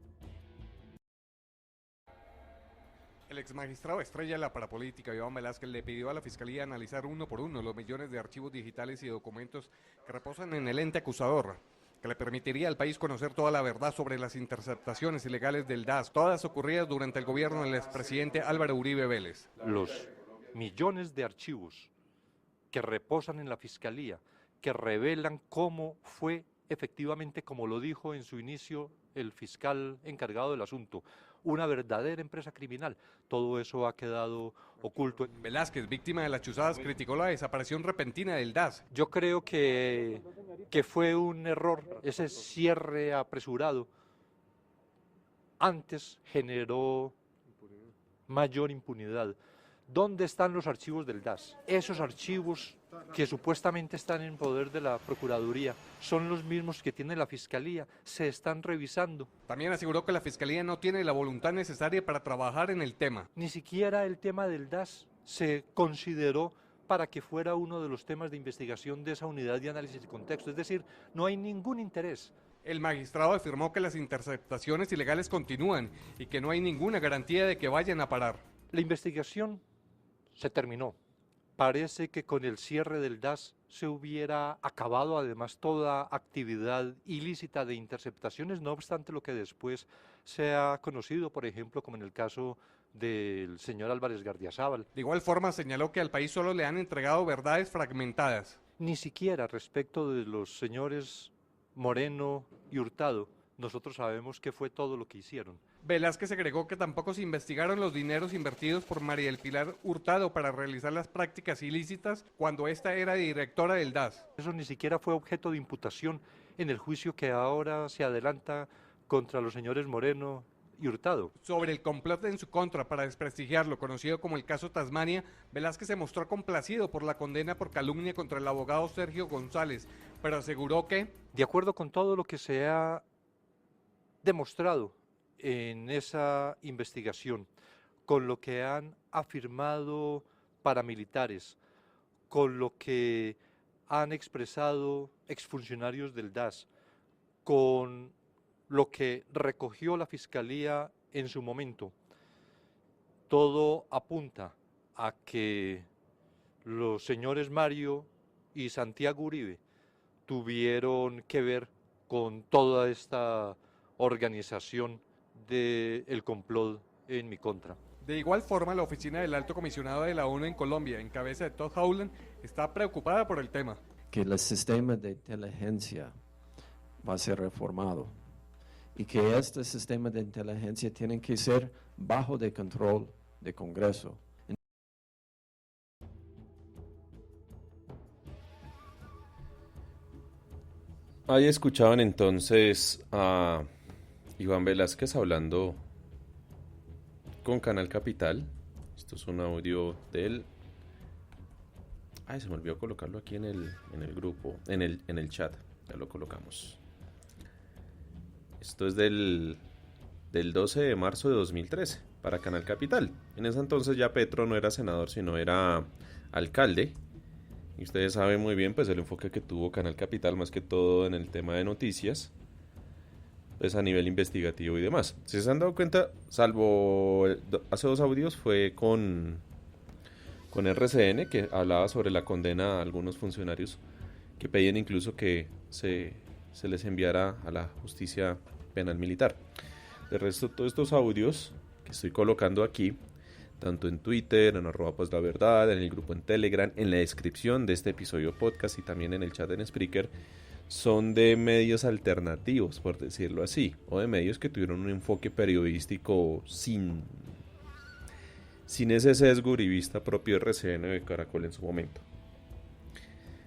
El exmagistrado estrella de la parapolítica, Iván Velásquez, le pidió a la Fiscalía analizar uno por uno los millones de archivos digitales y documentos que reposan en el ente acusador, que le permitiría al país conocer toda la verdad sobre las interceptaciones ilegales del DAS, todas ocurridas durante el gobierno del expresidente Álvaro Uribe Vélez. Los millones de archivos que reposan en la Fiscalía, que revelan cómo fue efectivamente, como lo dijo en su inicio el fiscal encargado del asunto, una verdadera empresa criminal. Todo eso ha quedado oculto. Velásquez, víctima de las chuzadas, criticó la desaparición repentina del DAS. Yo creo que fue un error, ese cierre apresurado. Antes generó mayor impunidad. ¿Dónde están los archivos del DAS? Esos archivos que supuestamente están en poder de la Procuraduría son los mismos que tiene la Fiscalía, se están revisando. También aseguró que la Fiscalía no tiene la voluntad necesaria para trabajar en el tema. Ni siquiera el tema del DAS se consideró para que fuera uno de los temas de investigación de esa unidad de análisis de contexto. Es decir, no hay ningún interés. El magistrado afirmó que las interceptaciones ilegales continúan y que no hay ninguna garantía de que vayan a parar. La investigación se terminó. Parece que con el cierre del DAS se hubiera acabado además toda actividad ilícita de interceptaciones, no obstante lo que después se ha conocido, por ejemplo, como en el caso del señor Álvarez Gardiazabal. De igual forma señaló que al país solo le han entregado verdades fragmentadas. Ni siquiera respecto de los señores Moreno y Hurtado, nosotros sabemos qué fue todo lo que hicieron. Velázquez agregó que tampoco se investigaron los dineros invertidos por María del Pilar Hurtado para realizar las prácticas ilícitas cuando ésta era directora del DAS. Eso ni siquiera fue objeto de imputación en el juicio que ahora se adelanta contra los señores Moreno y Hurtado. Sobre el complot en su contra para desprestigiarlo, conocido como el caso Tasmania, Velázquez se mostró complacido por la condena por calumnia contra el abogado Sergio González, pero aseguró que, de acuerdo con todo lo que se ha demostrado en esa investigación, con lo que han afirmado paramilitares, con lo que han expresado exfuncionarios del DAS, con lo que recogió la Fiscalía en su momento, todo apunta a que los señores Mario y Santiago Uribe tuvieron que ver con toda esta organización del complot en mi contra. De igual forma, la oficina del Alto Comisionado de la ONU en Colombia, en cabeza de Todd Howland, está preocupada por el tema. Que el sistema de inteligencia va a ser reformado y que este sistema de inteligencia tiene que ser bajo de control del Congreso. Ahí escuchaban entonces a Iván Velázquez hablando con Canal Capital. Esto es un audio de él. Ay, se me olvidó colocarlo aquí en el grupo, en el chat. Ya lo colocamos. Esto es del 12 de marzo de 2013 para Canal Capital. En ese entonces ya Petro no era senador, sino era alcalde. Y ustedes saben muy bien pues el enfoque que tuvo Canal Capital, más que todo en el tema de noticias, pues a nivel investigativo y demás. Si se han dado cuenta, salvo hace 2 audios, fue con RCN, que hablaba sobre la condena a algunos funcionarios que pedían incluso que se les enviara a la justicia penal militar. De resto, todos estos audios que estoy colocando aquí, tanto en Twitter, en @poslaverdad, en el grupo en Telegram, en la descripción de este episodio podcast y también en el chat en Spreaker, son de medios alternativos, por decirlo así, o de medios que tuvieron un enfoque periodístico sin ese sesgo uribista propio de RCN de Caracol en su momento.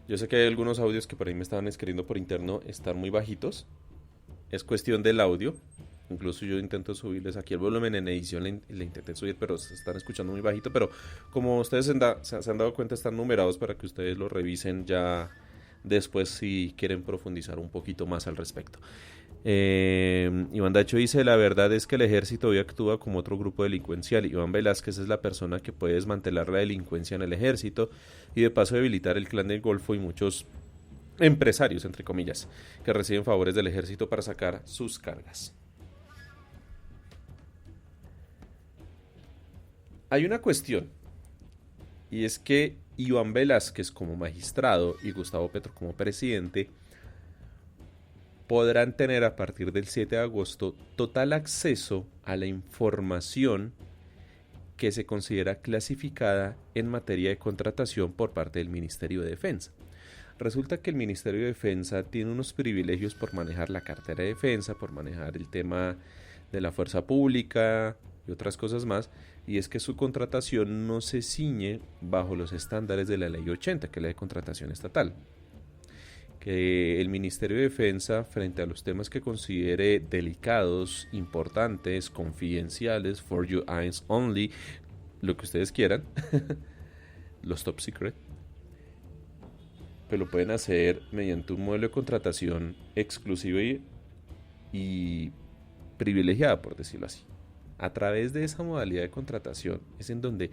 Yo sé que hay algunos audios que por ahí me estaban escribiendo por interno, están muy bajitos. Es cuestión del audio. Incluso yo intento subirles aquí el volumen en edición, le intenté subir, pero se están escuchando muy bajito. Pero como ustedes se han dado cuenta, están numerados para que ustedes lo revisen ya después si quieren profundizar un poquito más al respecto. Iván Dacho dice: la verdad es que el ejército hoy actúa como otro grupo delincuencial. Iván Velázquez es la persona que puede desmantelar la delincuencia en el ejército y de paso debilitar el clan del Golfo y muchos empresarios, entre comillas, que reciben favores del ejército para sacar sus cargas. Hay una cuestión, y es que Iván Velázquez como magistrado y Gustavo Petro como presidente podrán tener a partir del 7 de agosto total acceso a la información que se considera clasificada en materia de contratación por parte del Ministerio de Defensa. Resulta que el Ministerio de Defensa tiene unos privilegios por manejar la cartera de defensa, por manejar el tema de la fuerza pública y otras cosas más, y es que su contratación no se ciñe bajo los estándares de la Ley 80, que es la de contratación estatal. Que el Ministerio de Defensa, frente a los temas que considere delicados, importantes, confidenciales, for your eyes only, lo que ustedes quieran, los top secret, pues lo pueden hacer mediante un modelo de contratación exclusiva y privilegiada, por decirlo así. A través de esa modalidad de contratación es en donde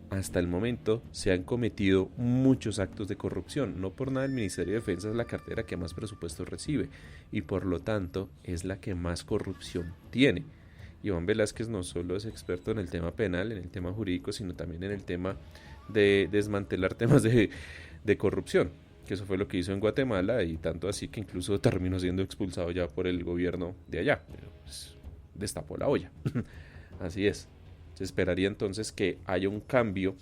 hasta el momento se han cometido muchos actos de corrupción. No por nada el Ministerio de Defensa es la cartera que más presupuesto recibe y por lo tanto es la que más corrupción tiene. Iván Velásquez no solo es experto en el tema penal, en el tema jurídico, sino también en el tema de desmantelar temas de corrupción, que eso fue lo que hizo en Guatemala, y tanto así que incluso terminó siendo expulsado ya por el gobierno de allá, pero pues, destapó la olla. Así es. Se esperaría entonces que haya un cambio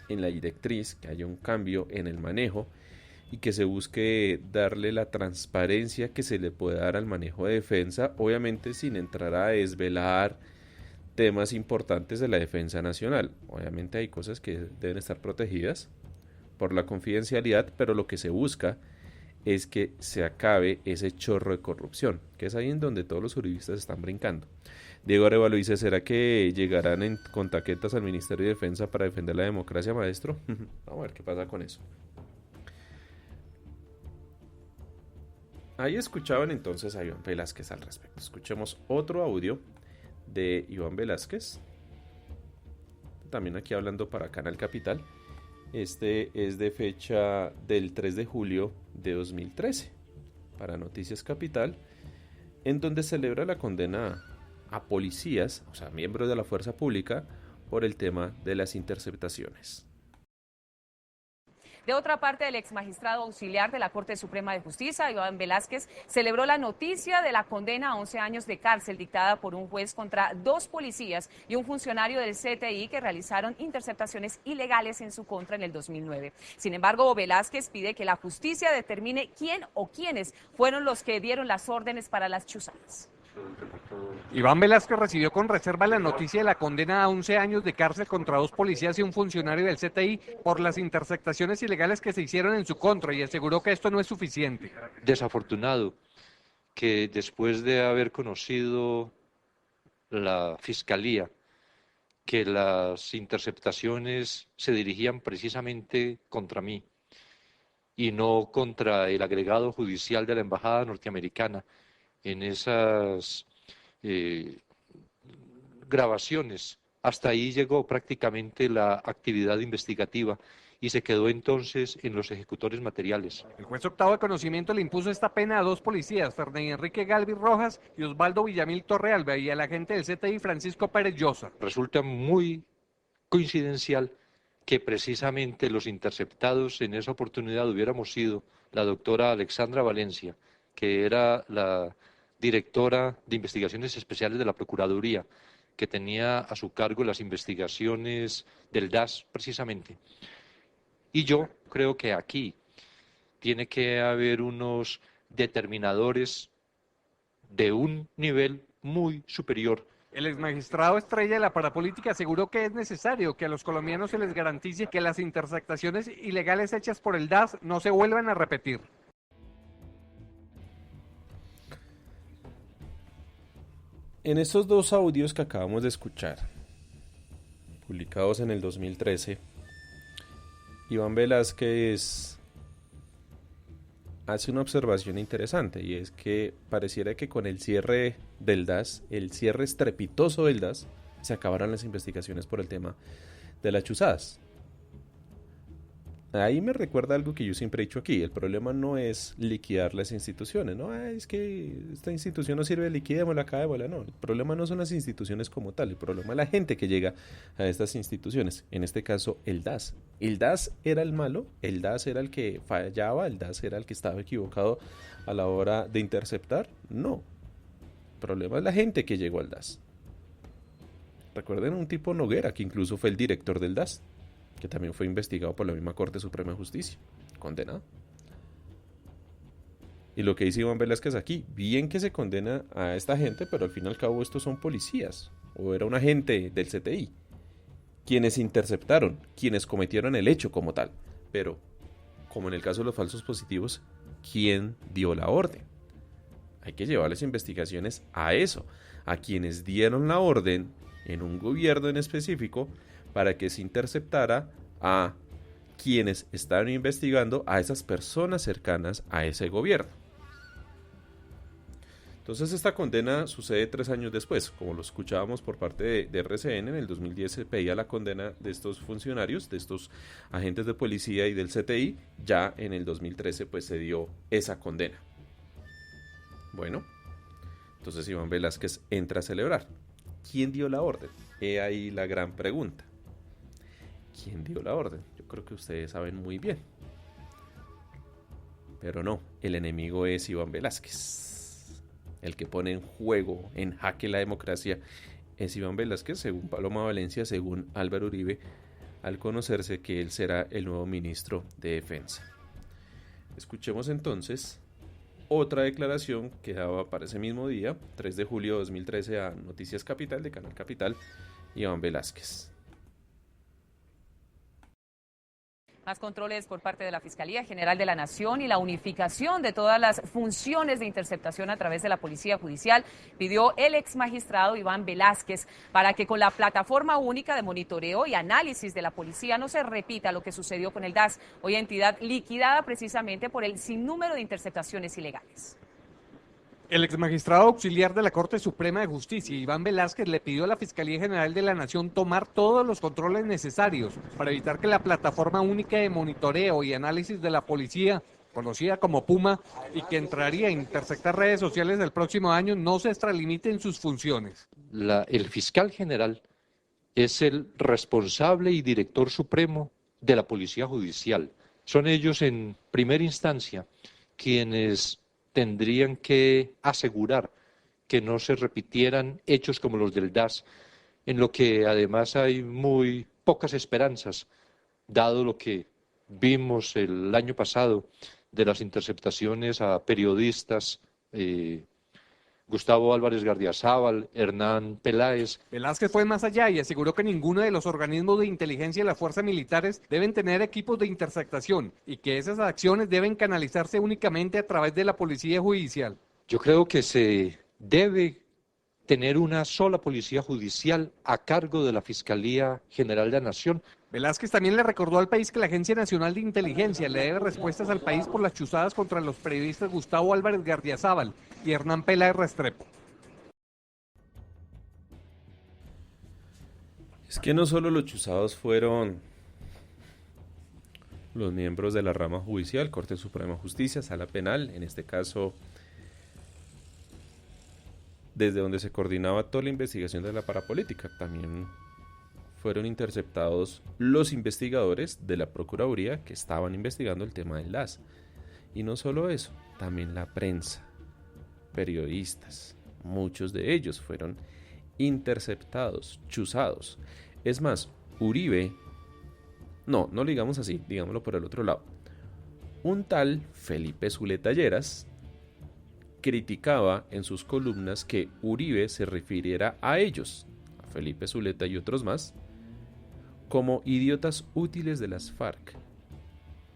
en la directriz, que haya un cambio en el manejo y que se busque darle la transparencia que se le puede dar al manejo de defensa, obviamente sin entrar a desvelar temas importantes de la defensa nacional. Obviamente hay cosas que deben estar protegidas por la confidencialidad, pero lo que se busca es que se acabe ese chorro de corrupción, que es ahí en donde todos los juristas están brincando. Diego Arevalo dice, ¿será que llegarán con taquetas al Ministerio de Defensa para defender la democracia, maestro? Vamos a ver qué pasa con eso. Ahí escuchaban entonces a Iván Velásquez al respecto. Escuchemos otro audio de Iván Velásquez, también aquí hablando para Canal Capital. Este es de fecha del 3 de julio de 2013 para Noticias Capital, en donde celebra la condena a policías, o sea, miembros de la fuerza pública, por el tema de las interceptaciones. De otra parte, el exmagistrado auxiliar de la Corte Suprema de Justicia, Iván Velásquez, celebró la noticia de la condena a 11 años de cárcel dictada por un juez contra 2 policías y un funcionario del CTI que realizaron interceptaciones ilegales en su contra en el 2009. Sin embargo, Velásquez pide que la justicia determine quién o quiénes fueron los que dieron las órdenes para las chuzadas. Iván Velásquez recibió con reserva la noticia de la condena a 11 años de cárcel contra 2 policías y un funcionario del CTI por las interceptaciones ilegales que se hicieron en su contra y aseguró que esto no es suficiente. Desafortunado que después de haber conocido la Fiscalía que las interceptaciones se dirigían precisamente contra mí y no contra el agregado judicial de la Embajada norteamericana, en esas grabaciones, hasta ahí llegó prácticamente la actividad investigativa y se quedó entonces en los ejecutores materiales. El juez octavo de conocimiento le impuso esta pena a 2 policías, Fernando Enrique Galvis Rojas y Osvaldo Villamil Torrealba, y al agente del CTI Francisco Pérez Llosa. Resulta muy coincidencial que precisamente los interceptados en esa oportunidad hubiéramos sido la doctora Alexandra Valencia, que era la directora de investigaciones especiales de la Procuraduría, que tenía a su cargo las investigaciones del DAS precisamente. Y yo creo que aquí tiene que haber unos determinadores de un nivel muy superior. El exmagistrado estrella de la parapolítica aseguró que es necesario que a los colombianos se les garantice que las interceptaciones ilegales hechas por el DAS no se vuelvan a repetir. En estos 2 audios que acabamos de escuchar, publicados en el 2013, Iván Velásquez hace una observación interesante, y es que pareciera que con el cierre del DAS, el cierre estrepitoso del DAS, se acabaron las investigaciones por el tema de las chuzadas. Ahí me recuerda algo que yo siempre he dicho aquí: el problema no es liquidar las instituciones, no es que esta institución no sirve, liquidémosla, acabémosla, no. El problema no son las instituciones como tal, el problema es la gente que llega a estas instituciones, en este caso el DAS. ¿El DAS era el malo? ¿El DAS era el que fallaba? ¿El DAS era el que estaba equivocado a la hora de interceptar? No. El problema es la gente que llegó al DAS. Recuerden un tipo Noguera, que incluso fue el director del DAS, que también fue investigado por la misma Corte Suprema de Justicia, condenado. Y lo que dice Iván Velásquez aquí, bien que se condena a esta gente, pero al fin y al cabo estos son policías, o era un agente del CTI, quienes interceptaron, quienes cometieron el hecho como tal. Pero, como en el caso de los falsos positivos, ¿quién dio la orden? Hay que llevarles investigaciones a eso, a quienes dieron la orden en un gobierno en específico para que se interceptara a quienes estaban investigando a esas personas cercanas a ese gobierno. Entonces esta condena sucede 3 años después, como lo escuchábamos por parte de RCN. En el 2010 se pedía la condena de estos funcionarios, de estos agentes de policía y del CTI. Ya en el 2013 pues se dio esa condena. Bueno, entonces Iván Velásquez entra a celebrar. ¿Quién dio la orden? He ahí la gran pregunta. ¿Quién dio la orden? Yo creo que ustedes saben muy bien. Pero no, el enemigo es Iván Velásquez. El que pone en juego, en jaque la democracia, es Iván Velásquez, según Paloma Valencia, según Álvaro Uribe, al conocerse que él será el nuevo ministro de Defensa. Escuchemos entonces otra declaración que daba para ese mismo día, 3 de julio de 2013, a Noticias Capital, de Canal Capital, Iván Velásquez. Más controles por parte de la Fiscalía General de la Nación y la unificación de todas las funciones de interceptación a través de la Policía Judicial pidió el ex magistrado Iván Velásquez para que con la plataforma única de monitoreo y análisis de la policía no se repita lo que sucedió con el DAS, hoy entidad liquidada precisamente por el sinnúmero de interceptaciones ilegales. El exmagistrado auxiliar de la Corte Suprema de Justicia, Iván Velásquez, le pidió a la Fiscalía General de la Nación tomar todos los controles necesarios para evitar que la plataforma única de monitoreo y análisis de la policía, conocida como PUMA, y que entraría a interceptar redes sociales el próximo año, no se extralimite en sus funciones. El fiscal general es el responsable y director supremo de la Policía Judicial. Son ellos en primera instancia quienes tendrían que asegurar que no se repitieran hechos como los del DAS, en lo que además hay muy pocas esperanzas, dado lo que vimos el año pasado de las interceptaciones a periodistas, Gustavo Álvarez Gardiazabal, Hernán Peláez. Velásquez fue más allá y aseguró que ninguno de los organismos de inteligencia y las fuerzas militares deben tener equipos de interceptación y que esas acciones deben canalizarse únicamente a través de la Policía Judicial. Yo creo que se debe tener una sola Policía Judicial a cargo de la Fiscalía General de la Nación. Velásquez también le recordó al país que la Agencia Nacional de Inteligencia le debe respuestas al país por las chuzadas contra los periodistas Gustavo Álvarez Gardiazabal y Hernán Peláez Restrepo. Es que no solo los chuzados fueron los miembros de la rama judicial, Corte Suprema de Justicia, Sala Penal, en este caso desde donde se coordinaba toda la investigación de la parapolítica, también fueron interceptados los investigadores de la Procuraduría que estaban investigando el tema del DAS. Y no solo eso, también la prensa, periodistas, muchos de ellos fueron interceptados, chuzados. Es más, Uribe, no lo digamos así, digámoslo por el otro lado. Un tal Felipe Zuleta Lleras criticaba en sus columnas que Uribe se refiriera a ellos, a Felipe Zuleta y otros más, como idiotas útiles de las FARC,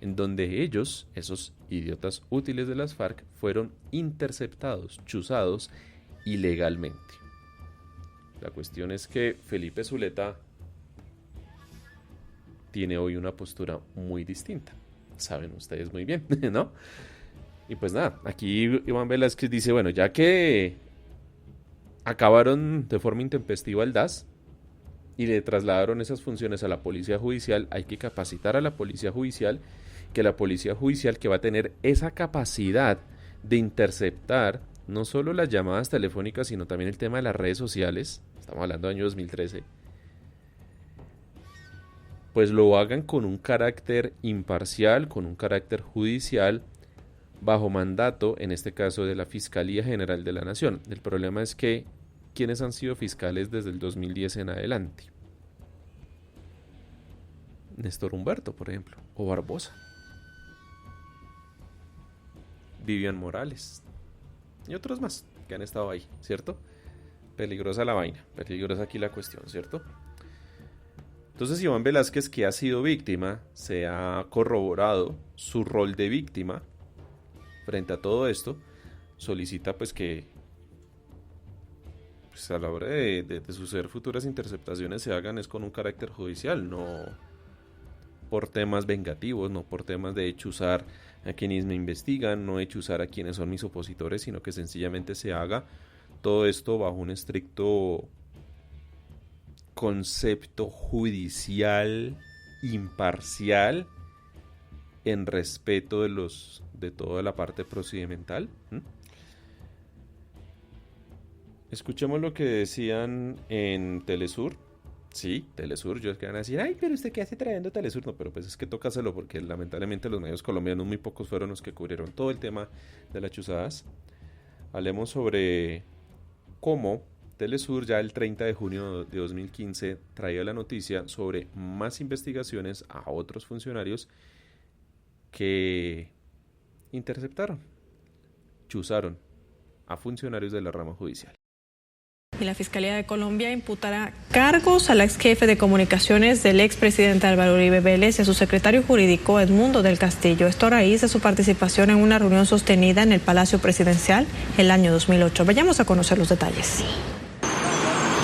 en donde ellos, esos idiotas útiles de las FARC, fueron interceptados, chuzados ilegalmente. La cuestión es que Felipe Zuleta tiene hoy una postura muy distinta, saben ustedes muy bien, ¿no? Y pues nada, aquí Iván Velásquez dice, bueno, ya que acabaron de forma intempestiva el DAS y le trasladaron esas funciones a la Policía Judicial, hay que capacitar a la Policía Judicial, que la Policía Judicial que va a tener esa capacidad de interceptar no solo las llamadas telefónicas, sino también el tema de las redes sociales, estamos hablando del año 2013, pues lo hagan con un carácter imparcial, con un carácter judicial, bajo mandato, en este caso de la Fiscalía General de la Nación. El problema es que ¿quiénes han sido fiscales desde el 2010 en adelante? Néstor Humberto, por ejemplo, o Barbosa, Vivian Morales y otros más que han estado ahí, ¿cierto? Peligrosa la vaina, peligrosa aquí la cuestión, ¿cierto? Entonces Iván Velásquez, que ha sido víctima, se ha corroborado su rol de víctima frente a todo esto, solicita pues que pues a la hora de suceder futuras interceptaciones se hagan es con un carácter judicial, no por temas vengativos, no por temas de chuzar a quienes me investigan, no hechuzar a quienes son mis opositores, sino que sencillamente se haga todo esto bajo un estricto concepto judicial imparcial en respeto de toda la parte procedimental. Escuchemos lo que decían en Telesur. Sí, Telesur, yo es que van a decir, ay, pero usted qué hace trayendo Telesur. No, pero pues es que toca hacerlo porque lamentablemente los medios colombianos muy pocos fueron los que cubrieron todo el tema de las chuzadas. Hablemos sobre cómo Telesur ya el 30 de junio de 2015 traía la noticia sobre más investigaciones a otros funcionarios que interceptaron, chuzaron a funcionarios de la rama judicial. Y la Fiscalía de Colombia imputará cargos al ex jefe de comunicaciones del expresidente Álvaro Uribe Vélez y a su secretario jurídico Edmundo del Castillo. Esto a raíz de su participación en una reunión sostenida en el Palacio Presidencial el año 2008. Vayamos a conocer los detalles.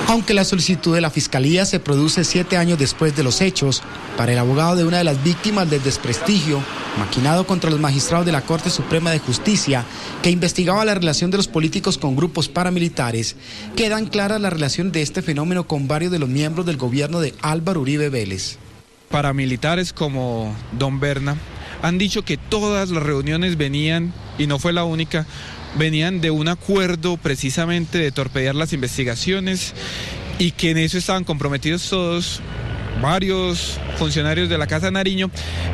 Aunque la solicitud de la Fiscalía se produce 7 años después de los hechos, para el abogado de una de las víctimas del desprestigio maquinado contra los magistrados de la Corte Suprema de Justicia, que investigaba la relación de los políticos con grupos paramilitares, quedan claras las relaciones de este fenómeno con varios de los miembros del gobierno de Álvaro Uribe Vélez. Paramilitares como Don Berna han dicho que todas las reuniones venían, y no fue la única, venían de un acuerdo precisamente de torpedear las investigaciones y que en eso estaban comprometidos todos, varios funcionarios de la Casa de Nariño,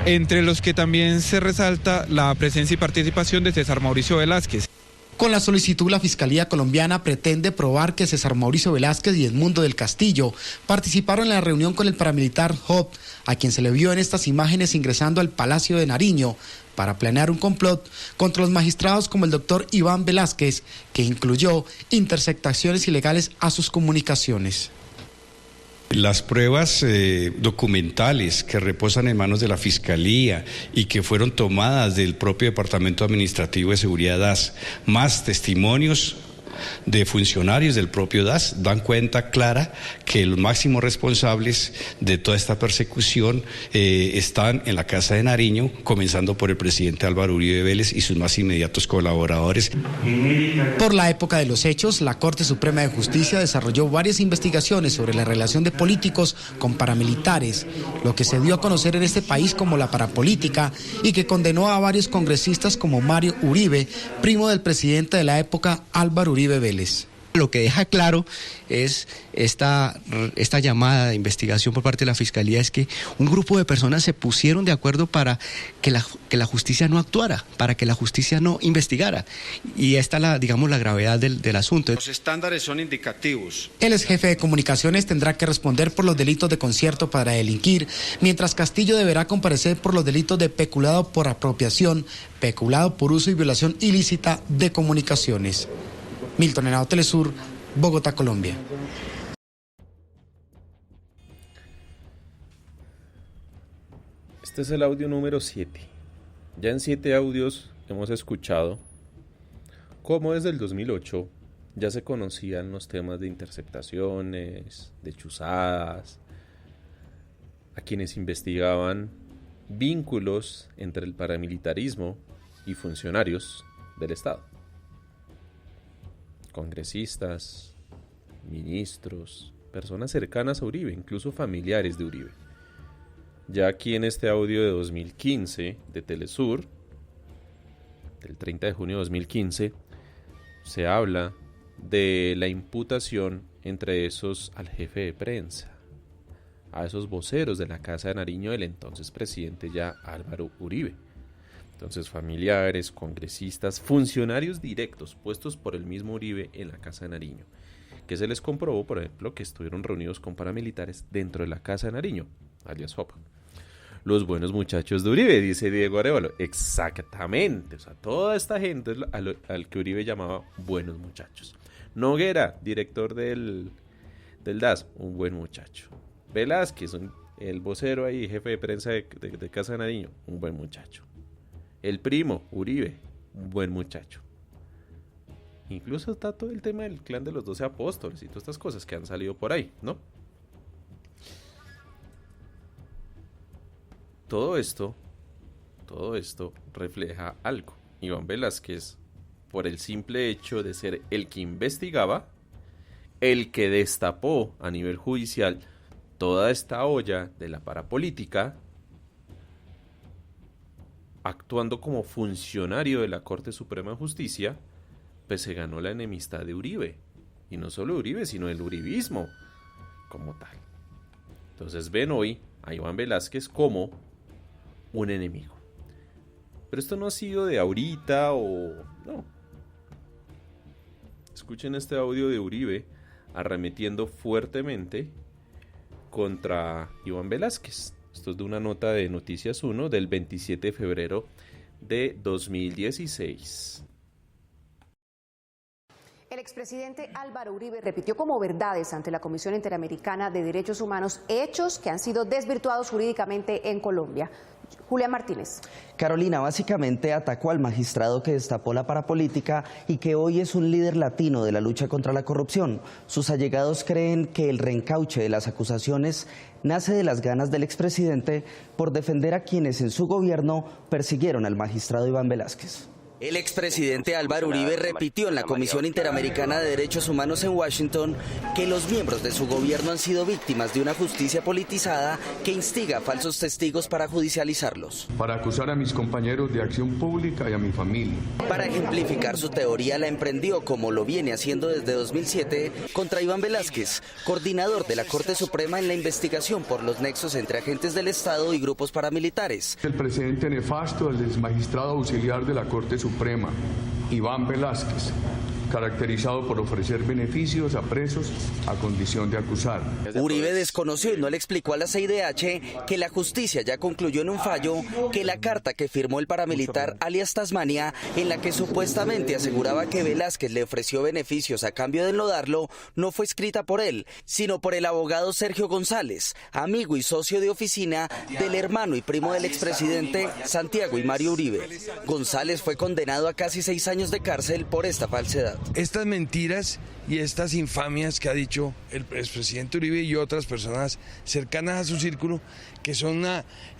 entre los que también se resalta la presencia y participación de César Mauricio Velázquez. Con la solicitud, la Fiscalía colombiana pretende probar que César Mauricio Velázquez y Edmundo del Castillo participaron en la reunión con el paramilitar Job, a quien se le vio en estas imágenes ingresando al Palacio de Nariño para planear un complot contra los magistrados como el doctor Iván Velázquez, que incluyó interceptaciones ilegales a sus comunicaciones. Las pruebas documentales que reposan en manos de la Fiscalía y que fueron tomadas del propio Departamento Administrativo de Seguridad DAS, más testimonios de funcionarios del propio DAS, dan cuenta clara que los máximos responsables de toda esta persecución están en la Casa de Nariño, comenzando por el presidente Álvaro Uribe Vélez y sus más inmediatos colaboradores. Por la época de los hechos, la Corte Suprema de Justicia desarrolló varias investigaciones sobre la relación de políticos con paramilitares, lo que se dio a conocer en este país como la parapolítica, y que condenó a varios congresistas como Mario Uribe, primo del presidente de la época Álvaro Uribe Vélez. Lo que deja claro es esta llamada de investigación por parte de la Fiscalía es que un grupo de personas se pusieron de acuerdo para que la justicia no actuara, para que la justicia no investigara. Y esta es la gravedad del asunto. Los estándares son indicativos. El ex jefe de comunicaciones tendrá que responder por los delitos de concierto para delinquir, mientras Castillo deberá comparecer por los delitos de peculado por apropiación, peculado por uso y violación ilícita de comunicaciones. Milton Henao, Telesur, Bogotá, Colombia. Este es el audio número 7. Ya en 7 audios hemos escuchado cómo desde el 2008 ya se conocían los temas de interceptaciones, de chuzadas, a quienes investigaban vínculos entre el paramilitarismo y funcionarios del Estado. Congresistas, ministros, personas cercanas a Uribe, incluso familiares de Uribe. Ya aquí en este audio de 2015 de Telesur, del 30 de junio de 2015, se habla de la imputación entre esos al jefe de prensa, a esos voceros de la Casa de Nariño del entonces presidente ya Álvaro Uribe. Entonces, familiares, congresistas, funcionarios directos puestos por el mismo Uribe en la Casa de Nariño, que se les comprobó, por ejemplo, que estuvieron reunidos con paramilitares dentro de la Casa de Nariño, alias FOP. Los buenos muchachos de Uribe, dice Diego Arévalo. Exactamente, o sea, toda esta gente es al que Uribe llamaba buenos muchachos. Noguera, director del DAS, un buen muchacho. Velázquez, el vocero ahí, jefe de prensa de Casa de Nariño, un buen muchacho. El primo, Uribe, un buen muchacho. Incluso está todo el tema del clan de los 12 apóstoles y todas estas cosas que han salido por ahí, ¿no? Todo esto todo esto refleja algo. Iván Velásquez, por el simple hecho de ser el que investigaba, el que destapó a nivel judicial toda esta olla de la parapolítica, actuando como funcionario de la Corte Suprema de Justicia, pues se ganó la enemistad de Uribe. Y no solo Uribe, sino el uribismo como tal. Entonces ven hoy a Iván Velásquez como un enemigo. Pero esto no ha sido de ahorita o... no. Escuchen este audio de Uribe arremetiendo fuertemente contra Iván Velásquez. Esto es de una nota de Noticias 1 del 27 de febrero de 2016. El expresidente Álvaro Uribe repitió como verdades ante la Comisión Interamericana de Derechos Humanos hechos que han sido desvirtuados jurídicamente en Colombia. Julián Martínez. Carolina, básicamente atacó al magistrado que destapó la parapolítica y que hoy es un líder latino de la lucha contra la corrupción. Sus allegados creen que el reencauche de las acusaciones nace de las ganas del expresidente por defender a quienes en su gobierno persiguieron al magistrado Iván Velásquez. El expresidente Álvaro Uribe repitió en la Comisión Interamericana de Derechos Humanos en Washington que los miembros de su gobierno han sido víctimas de una justicia politizada que instiga a falsos testigos para judicializarlos. Para acusar a mis compañeros de acción pública y a mi familia. Para ejemplificar su teoría la emprendió, como lo viene haciendo desde 2007, contra Iván Velásquez, coordinador de la Corte Suprema en la investigación por los nexos entre agentes del Estado y grupos paramilitares. El presidente nefasto del exmagistrado auxiliar de la Corte Suprema, Iván Velásquez, caracterizado por ofrecer beneficios a presos a condición de acusar. Uribe desconoció y no le explicó a la CIDH que la justicia ya concluyó en un fallo que la carta que firmó el paramilitar alias Tasmania, en la que supuestamente aseguraba que Velásquez le ofreció beneficios a cambio de enlodarlo, no fue escrita por él, sino por el abogado Sergio González, amigo y socio de oficina del hermano y primo del expresidente Santiago y Mario Uribe. González fue condenado a casi 6 años de cárcel por esta falsedad. Estas mentiras y estas infamias que ha dicho el expresidente Uribe y otras personas cercanas a su círculo, que son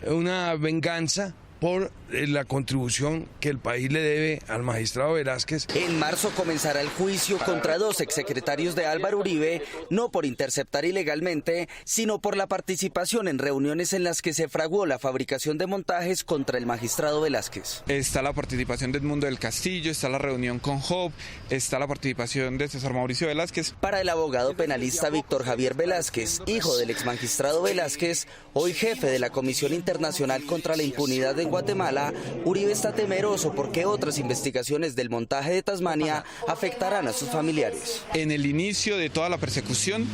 una venganza por la contribución que el país le debe al magistrado Velásquez. En marzo comenzará el juicio contra 2 exsecretarios de Álvaro Uribe, no por interceptar ilegalmente, sino por la participación en reuniones en las que se fraguó la fabricación de montajes contra el magistrado Velásquez. Está la participación de Edmundo del Castillo, está la reunión con Job, está la participación de César Mauricio Velásquez. Para el abogado penalista Víctor Javier Velásquez, hijo del exmagistrado Velásquez, hoy jefe de la Comisión Internacional contra la Impunidad de Guatemala, Uribe está temeroso porque otras investigaciones del montaje de Tasmania afectarán a sus familiares. En el inicio de toda la persecución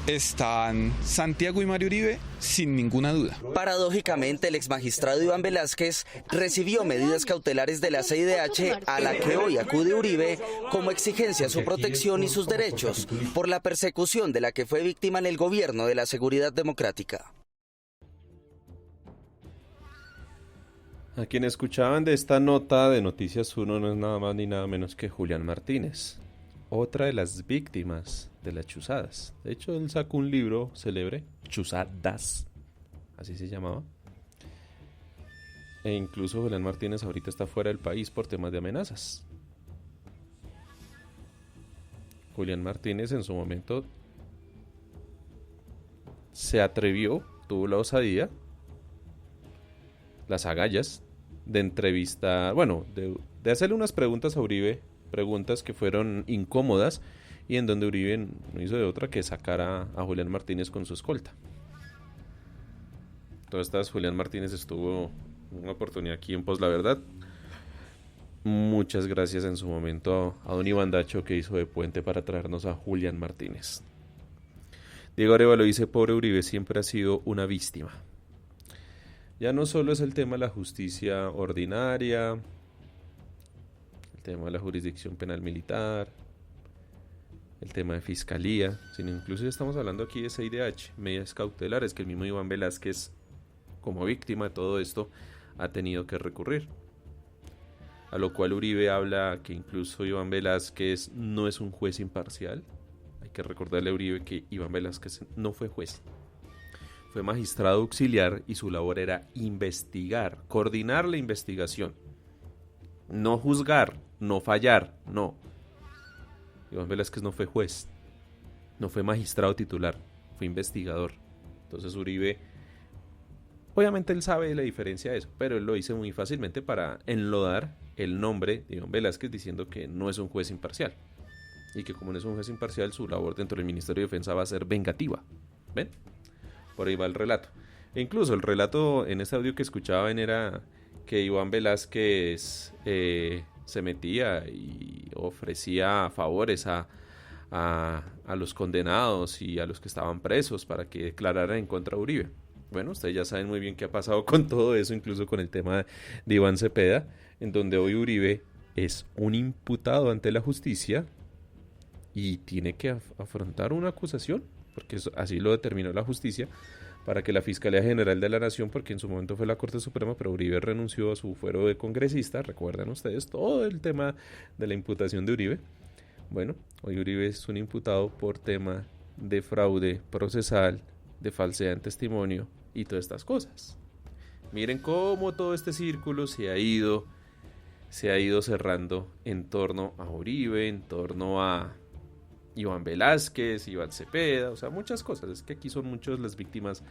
están Santiago y Mario Uribe, sin ninguna duda. Paradójicamente, el exmagistrado Iván Velásquez recibió medidas cautelares de la CIDH, a la que hoy acude Uribe, como exigencia a su protección y sus derechos por la persecución de la que fue víctima en el gobierno de la Seguridad Democrática. A quien escuchaban de esta nota de Noticias 1 no es nada más ni nada menos que Julián Martínez, otra de las víctimas de las chuzadas. De hecho, él sacó un libro célebre, Chuzadas, así se llamaba. E incluso Julián Martínez ahorita está fuera del país por temas de amenazas. Julián Martínez en su momento se atrevió, tuvo la osadía, las agallas de entrevistar, bueno, de hacerle unas preguntas a Uribe, preguntas que fueron incómodas y en donde Uribe no hizo de otra que sacar a Julián Martínez con su escolta. Todas estas, Julián Martínez estuvo en una oportunidad aquí en Pos La Verdad. Muchas gracias en su momento a don Iván Dacho, que hizo de puente para traernos a Julián Martínez. Diego Arevalo dice: pobre Uribe, siempre ha sido una víctima. Ya no solo es el tema de la justicia ordinaria, el tema de la jurisdicción penal militar, el tema de fiscalía, sino incluso ya estamos hablando aquí de CIDH, medidas cautelares que el mismo Iván Velásquez, como víctima de todo esto, ha tenido que recurrir. A lo cual Uribe habla que incluso Iván Velásquez no es un juez imparcial. Hay que recordarle a Uribe que Iván Velásquez no fue juez. fue magistrado auxiliar y su labor era investigar, coordinar la investigación. No juzgar, no fallar, no. Iván Velásquez no fue juez, no fue magistrado titular, fue investigador. Entonces Uribe, obviamente él sabe la diferencia de eso, pero él lo hizo muy fácilmente para enlodar el nombre de Iván Velásquez diciendo que no es un juez imparcial. Y que como no es un juez imparcial, su labor dentro del Ministerio de Defensa va a ser vengativa. ¿Ven? Por ahí va el relato. E incluso el relato en este audio que escuchaban era que Iván Velásquez se metía y ofrecía favores a los condenados y a los que estaban presos para que declararan en contra de Uribe. Bueno, ustedes ya saben muy bien qué ha pasado con todo eso, incluso con el tema de Iván Cepeda, en donde hoy Uribe es un imputado ante la justicia y tiene que afrontar una acusación, porque así lo determinó la justicia, para que la Fiscalía General de la Nación, porque en su momento fue la Corte Suprema, pero Uribe renunció a su fuero de congresista, recuerdan ustedes todo el tema de la imputación de Uribe. Bueno, hoy Uribe es un imputado por tema de fraude procesal, de falsedad en testimonio y todas estas cosas. Miren cómo todo este círculo se ha ido cerrando en torno a Uribe, en torno a Iván Velásquez, Iván Cepeda, o sea, muchas cosas. Es que aquí son muchas las víctimas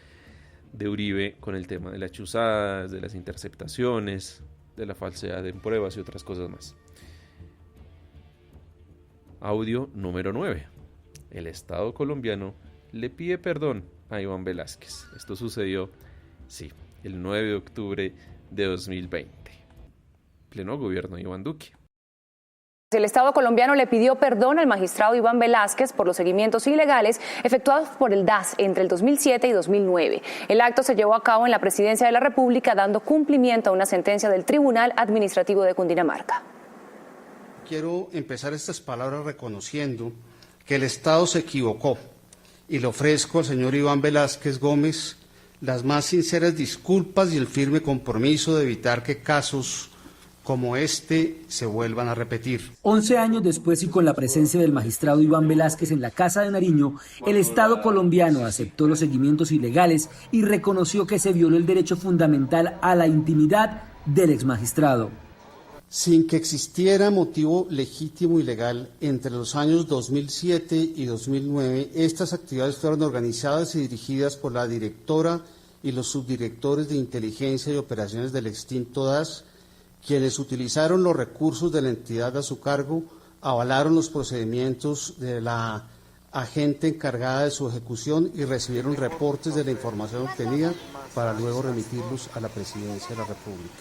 de Uribe con el tema de las chuzadas, de las interceptaciones, de la falsedad en pruebas y otras cosas más. Audio número 9. El Estado colombiano le pide perdón a Iván Velásquez. Esto sucedió, sí, el 9 de octubre de 2020. Pleno gobierno de Iván Duque. El Estado colombiano le pidió perdón al magistrado Iván Velásquez por los seguimientos ilegales efectuados por el DAS entre el 2007 y 2009. El acto se llevó a cabo en la Presidencia de la República, dando cumplimiento a una sentencia del Tribunal Administrativo de Cundinamarca. Quiero empezar estas palabras reconociendo que el Estado se equivocó y le ofrezco al señor Iván Velásquez Gómez las más sinceras disculpas y el firme compromiso de evitar que casos como este se vuelvan a repetir. 11 años después y con la presencia del magistrado Iván Velásquez en la Casa de Nariño, el Estado colombiano aceptó los seguimientos ilegales y reconoció que se violó el derecho fundamental a la intimidad del exmagistrado. Sin que existiera motivo legítimo y legal, entre los años 2007 y 2009, estas actividades fueron organizadas y dirigidas por la directora y los subdirectores de inteligencia y operaciones del extinto DAS, quienes utilizaron los recursos de la entidad a su cargo, avalaron los procedimientos de la agente encargada de su ejecución y recibieron reportes de la información obtenida para luego remitirlos a la Presidencia de la República.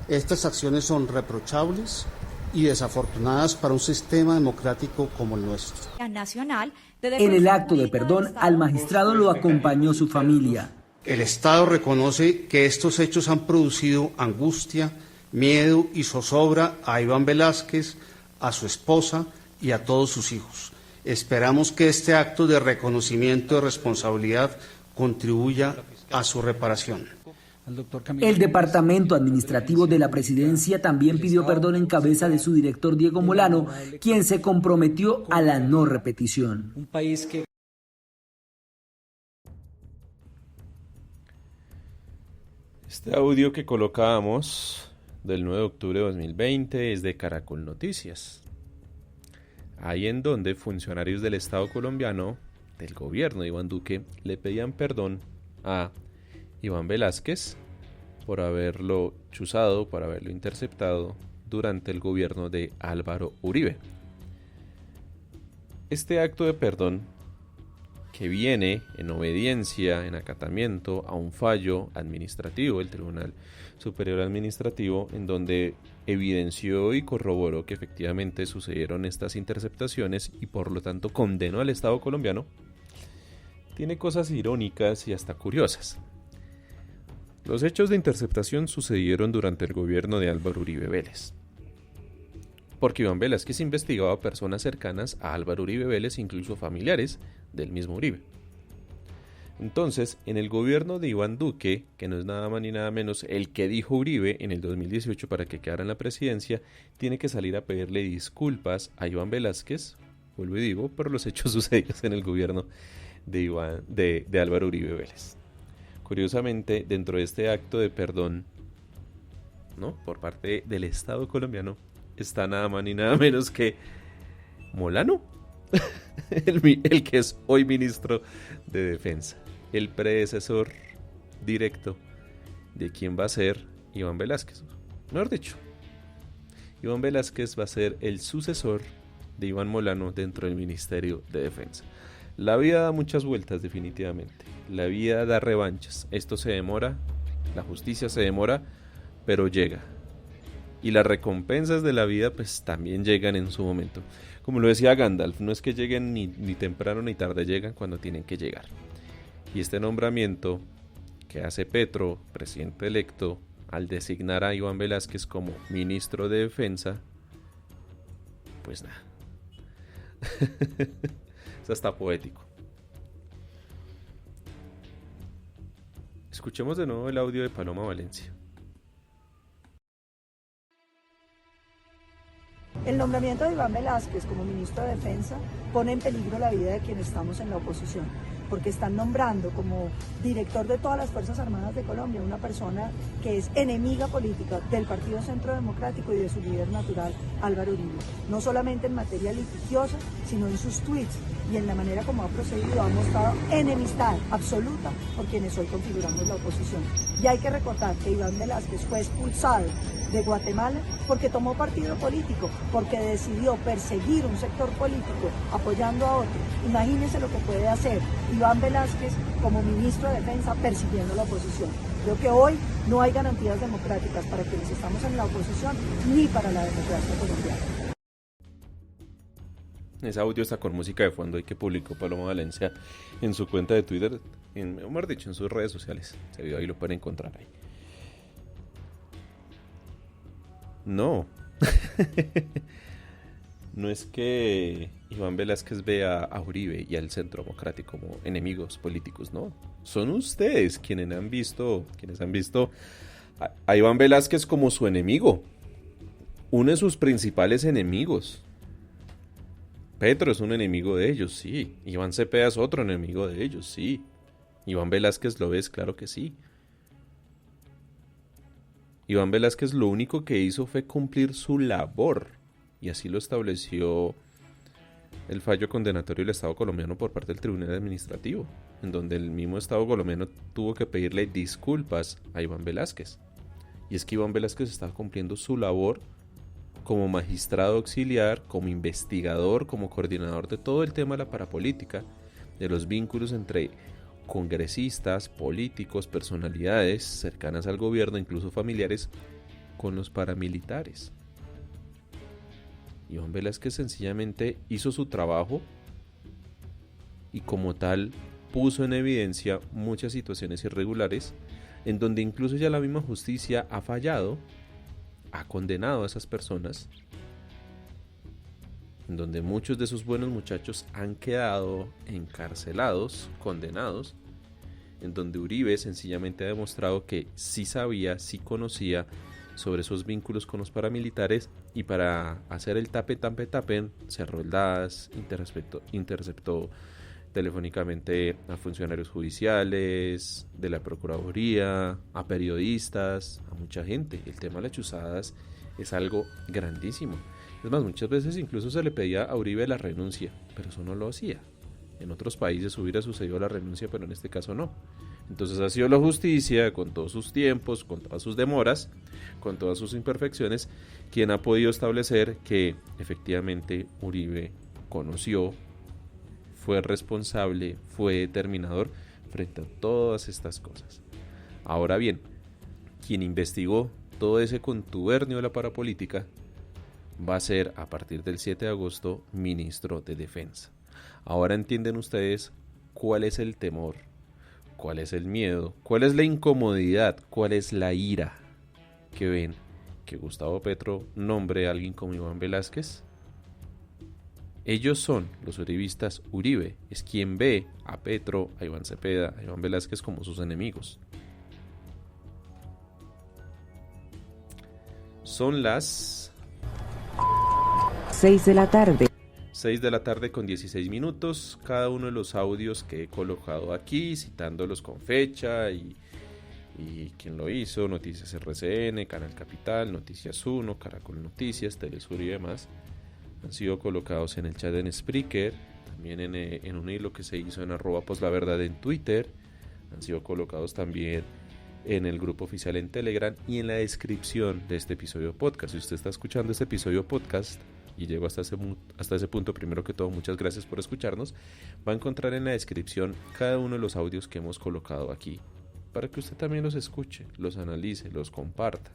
Estas acciones son reprochables y desafortunadas para un sistema democrático como el nuestro. En el acto de perdón, al magistrado lo acompañó su familia. El Estado reconoce que estos hechos han producido angustia, miedo y zozobra a Iván Velásquez, a su esposa y a todos sus hijos. Esperamos que este acto de reconocimiento de responsabilidad contribuya a su reparación. El Departamento Administrativo de la Presidencia también pidió perdón en cabeza de su director Diego Molano, quien se comprometió a la no repetición. Este audio que colocábamos del 9 de octubre de 2020 es de Caracol Noticias. Ahí en donde funcionarios del Estado colombiano, del gobierno de Iván Duque, le pedían perdón a Iván Velásquez por haberlo chuzado, por haberlo interceptado durante el gobierno de Álvaro Uribe. Este acto de perdón, que viene en obediencia, en acatamiento a un fallo administrativo del Tribunal Superior Administrativo, en donde evidenció y corroboró que efectivamente sucedieron estas interceptaciones y por lo tanto condenó al Estado colombiano, tiene cosas irónicas y hasta curiosas. Los hechos de interceptación sucedieron durante el gobierno de Álvaro Uribe Vélez, porque Iván Velásquez investigaba a personas cercanas a Álvaro Uribe Vélez, incluso familiares del mismo Uribe. Entonces, en el gobierno de Iván Duque, que no es nada más ni nada menos el que dijo Uribe en el 2018 para que quedara en la presidencia, tiene que salir a pedirle disculpas a Iván Velásquez, vuelvo y digo, por los hechos sucedidos en el gobierno de Álvaro Uribe Vélez. Curiosamente, dentro de este acto de perdón, ¿no?, por parte del Estado colombiano, está nada más ni nada menos que Molano, el que es hoy ministro de Defensa, el predecesor directo de quien va a ser Iván Velásquez. Mejor dicho, Iván Velásquez va a ser el sucesor de Iván Molano dentro del Ministerio de Defensa. La vida da muchas vueltas, definitivamente. La vida da revanchas. Esto se demora, la justicia se demora, pero llega. Y las recompensas de la vida pues también llegan en su momento. Como lo decía Gandalf, no es que lleguen ni temprano ni tarde, llegan cuando tienen que llegar. Y este nombramiento que hace Petro, presidente electo, al designar a Iván Velásquez como ministro de Defensa, pues nada. Es hasta poético. Escuchemos de nuevo el audio de Paloma Valencia. El nombramiento de Iván Velásquez como ministro de Defensa pone en peligro la vida de quienes estamos en la oposición, porque están nombrando como director de todas las Fuerzas Armadas de Colombia una persona que es enemiga política del Partido Centro Democrático y de su líder natural, Álvaro Uribe. No solamente en materia litigiosa, sino en sus tweets y en la manera como ha procedido, ha mostrado enemistad absoluta por quienes hoy configuramos la oposición. Y hay que recordar que Iván Velásquez fue expulsado de Guatemala porque tomó partido político, porque decidió perseguir un sector político apoyando a otro. Imagínense lo que puede hacer Iván Velásquez como ministro de Defensa persiguiendo a la oposición. Creo que hoy no hay garantías democráticas para quienes estamos en la oposición ni para la democracia colombiana. Ese audio está con música de fondo y que publicó Paloma Valencia en su cuenta de Twitter, mejor dicho, en sus redes sociales. Ese video ahí lo pueden encontrar ahí. No. No es que Iván Velásquez vea a Uribe y al Centro Democrático como enemigos políticos, no. Son ustedes quienes han visto a Iván Velásquez como su enemigo. Uno de sus principales enemigos. Petro es un enemigo de ellos, sí. Iván Cepeda es otro enemigo de ellos, sí. Iván Velásquez lo es, claro que sí. Iván Velásquez lo único que hizo fue cumplir su labor, y así lo estableció el fallo condenatorio del Estado colombiano por parte del Tribunal Administrativo, en donde el mismo Estado colombiano tuvo que pedirle disculpas a Iván Velásquez. Y es que Iván Velásquez estaba cumpliendo su labor como magistrado auxiliar, como investigador, como coordinador de todo el tema de la parapolítica, de los vínculos entre congresistas, políticos, personalidades cercanas al gobierno, incluso familiares, con los paramilitares. Iván Velásquez sencillamente hizo su trabajo y como tal puso en evidencia muchas situaciones irregulares en donde incluso ya la misma justicia ha fallado, ha condenado a esas personas, en donde muchos de sus buenos muchachos han quedado encarcelados, condenados, en donde Uribe sencillamente ha demostrado que sí sabía, sí conocía sobre esos vínculos con los paramilitares, y para hacer el tapen, cerró el DAS, interceptó telefónicamente a funcionarios judiciales, de la Procuraduría, a periodistas, a mucha gente. El tema de las chuzadas es algo grandísimo. Es más, muchas veces incluso se le pedía a Uribe la renuncia, pero eso no lo hacía. En otros países hubiera sucedido la renuncia, pero en este caso no. Entonces ha sido la justicia, con todos sus tiempos, con todas sus demoras, con todas sus imperfecciones, quien ha podido establecer que efectivamente Uribe conoció, fue responsable, fue determinador frente a todas estas cosas. Ahora bien, quien investigó todo ese contubernio de la parapolítica va a ser, a partir del 7 de agosto, ministro de Defensa. Ahora entienden ustedes cuál es el temor, cuál es el miedo, cuál es la incomodidad, cuál es la ira que ven que Gustavo Petro nombre a alguien como Iván Velásquez. Ellos son los uribistas. Uribe es quien ve a Petro, a Iván Cepeda, a Iván Velásquez como sus enemigos. Son las 6 de la tarde. 6 de la tarde con 16 minutos, cada uno de los audios que he colocado aquí, citándolos con fecha y quién lo hizo, Noticias RCN, Canal Capital, Noticias 1, Caracol Noticias, Telesur y demás, han sido colocados en el chat en Spreaker, también en un hilo que se hizo en @poslaverdad en Twitter, han sido colocados también en el grupo oficial en Telegram y en la descripción de este episodio podcast. Si usted está escuchando este episodio podcast y llegó hasta ese punto, primero que todo, muchas gracias por escucharnos. Va a encontrar en la descripción cada uno de los audios que hemos colocado aquí, para que usted también los escuche, los analice, los comparta,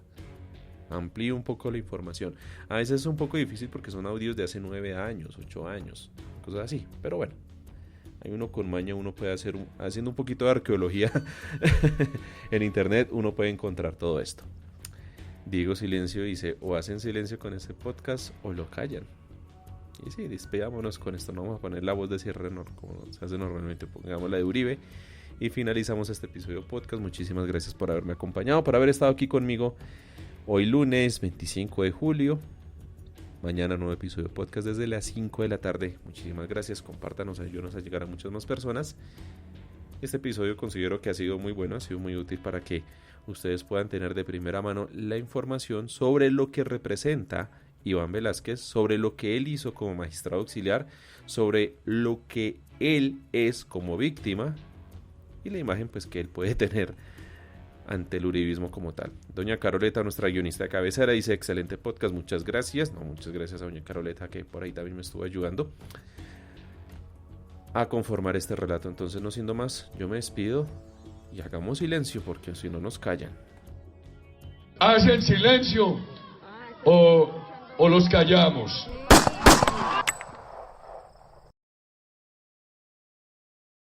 amplíe un poco la información. A veces es un poco difícil porque son audios de hace 9 años, 8 años, cosas así, pero bueno, hay uno con maña, uno puede hacer, haciendo un poquito de arqueología en internet, uno puede encontrar todo esto. Diego Silencio dice, o hacen silencio con este podcast o lo callan. Y sí, despidámonos con esto, no vamos a poner la voz de cierre como se hace normalmente, pongamos la de Uribe y finalizamos este episodio podcast. Muchísimas gracias por haberme acompañado, por haber estado aquí conmigo hoy lunes 25 de julio. Mañana nuevo episodio podcast desde las 5 de la tarde. Muchísimas gracias, compártanos, ayúdanos a llegar a muchas más personas. Este episodio considero que ha sido muy bueno, ha sido muy útil para que ustedes puedan tener de primera mano la información sobre lo que representa Iván Velásquez, sobre lo que él hizo como magistrado auxiliar, sobre lo que él es como víctima y la imagen pues que él puede tener ante el uribismo como tal. Doña Caroleta, nuestra guionista de cabecera, dice excelente podcast, muchas gracias. No, muchas gracias a doña Caroleta, que por ahí también me estuvo ayudando a conformar este relato. Entonces, no siendo más, yo me despido y hagamos silencio porque si no nos callan. ¿Hacen silencio o los callamos?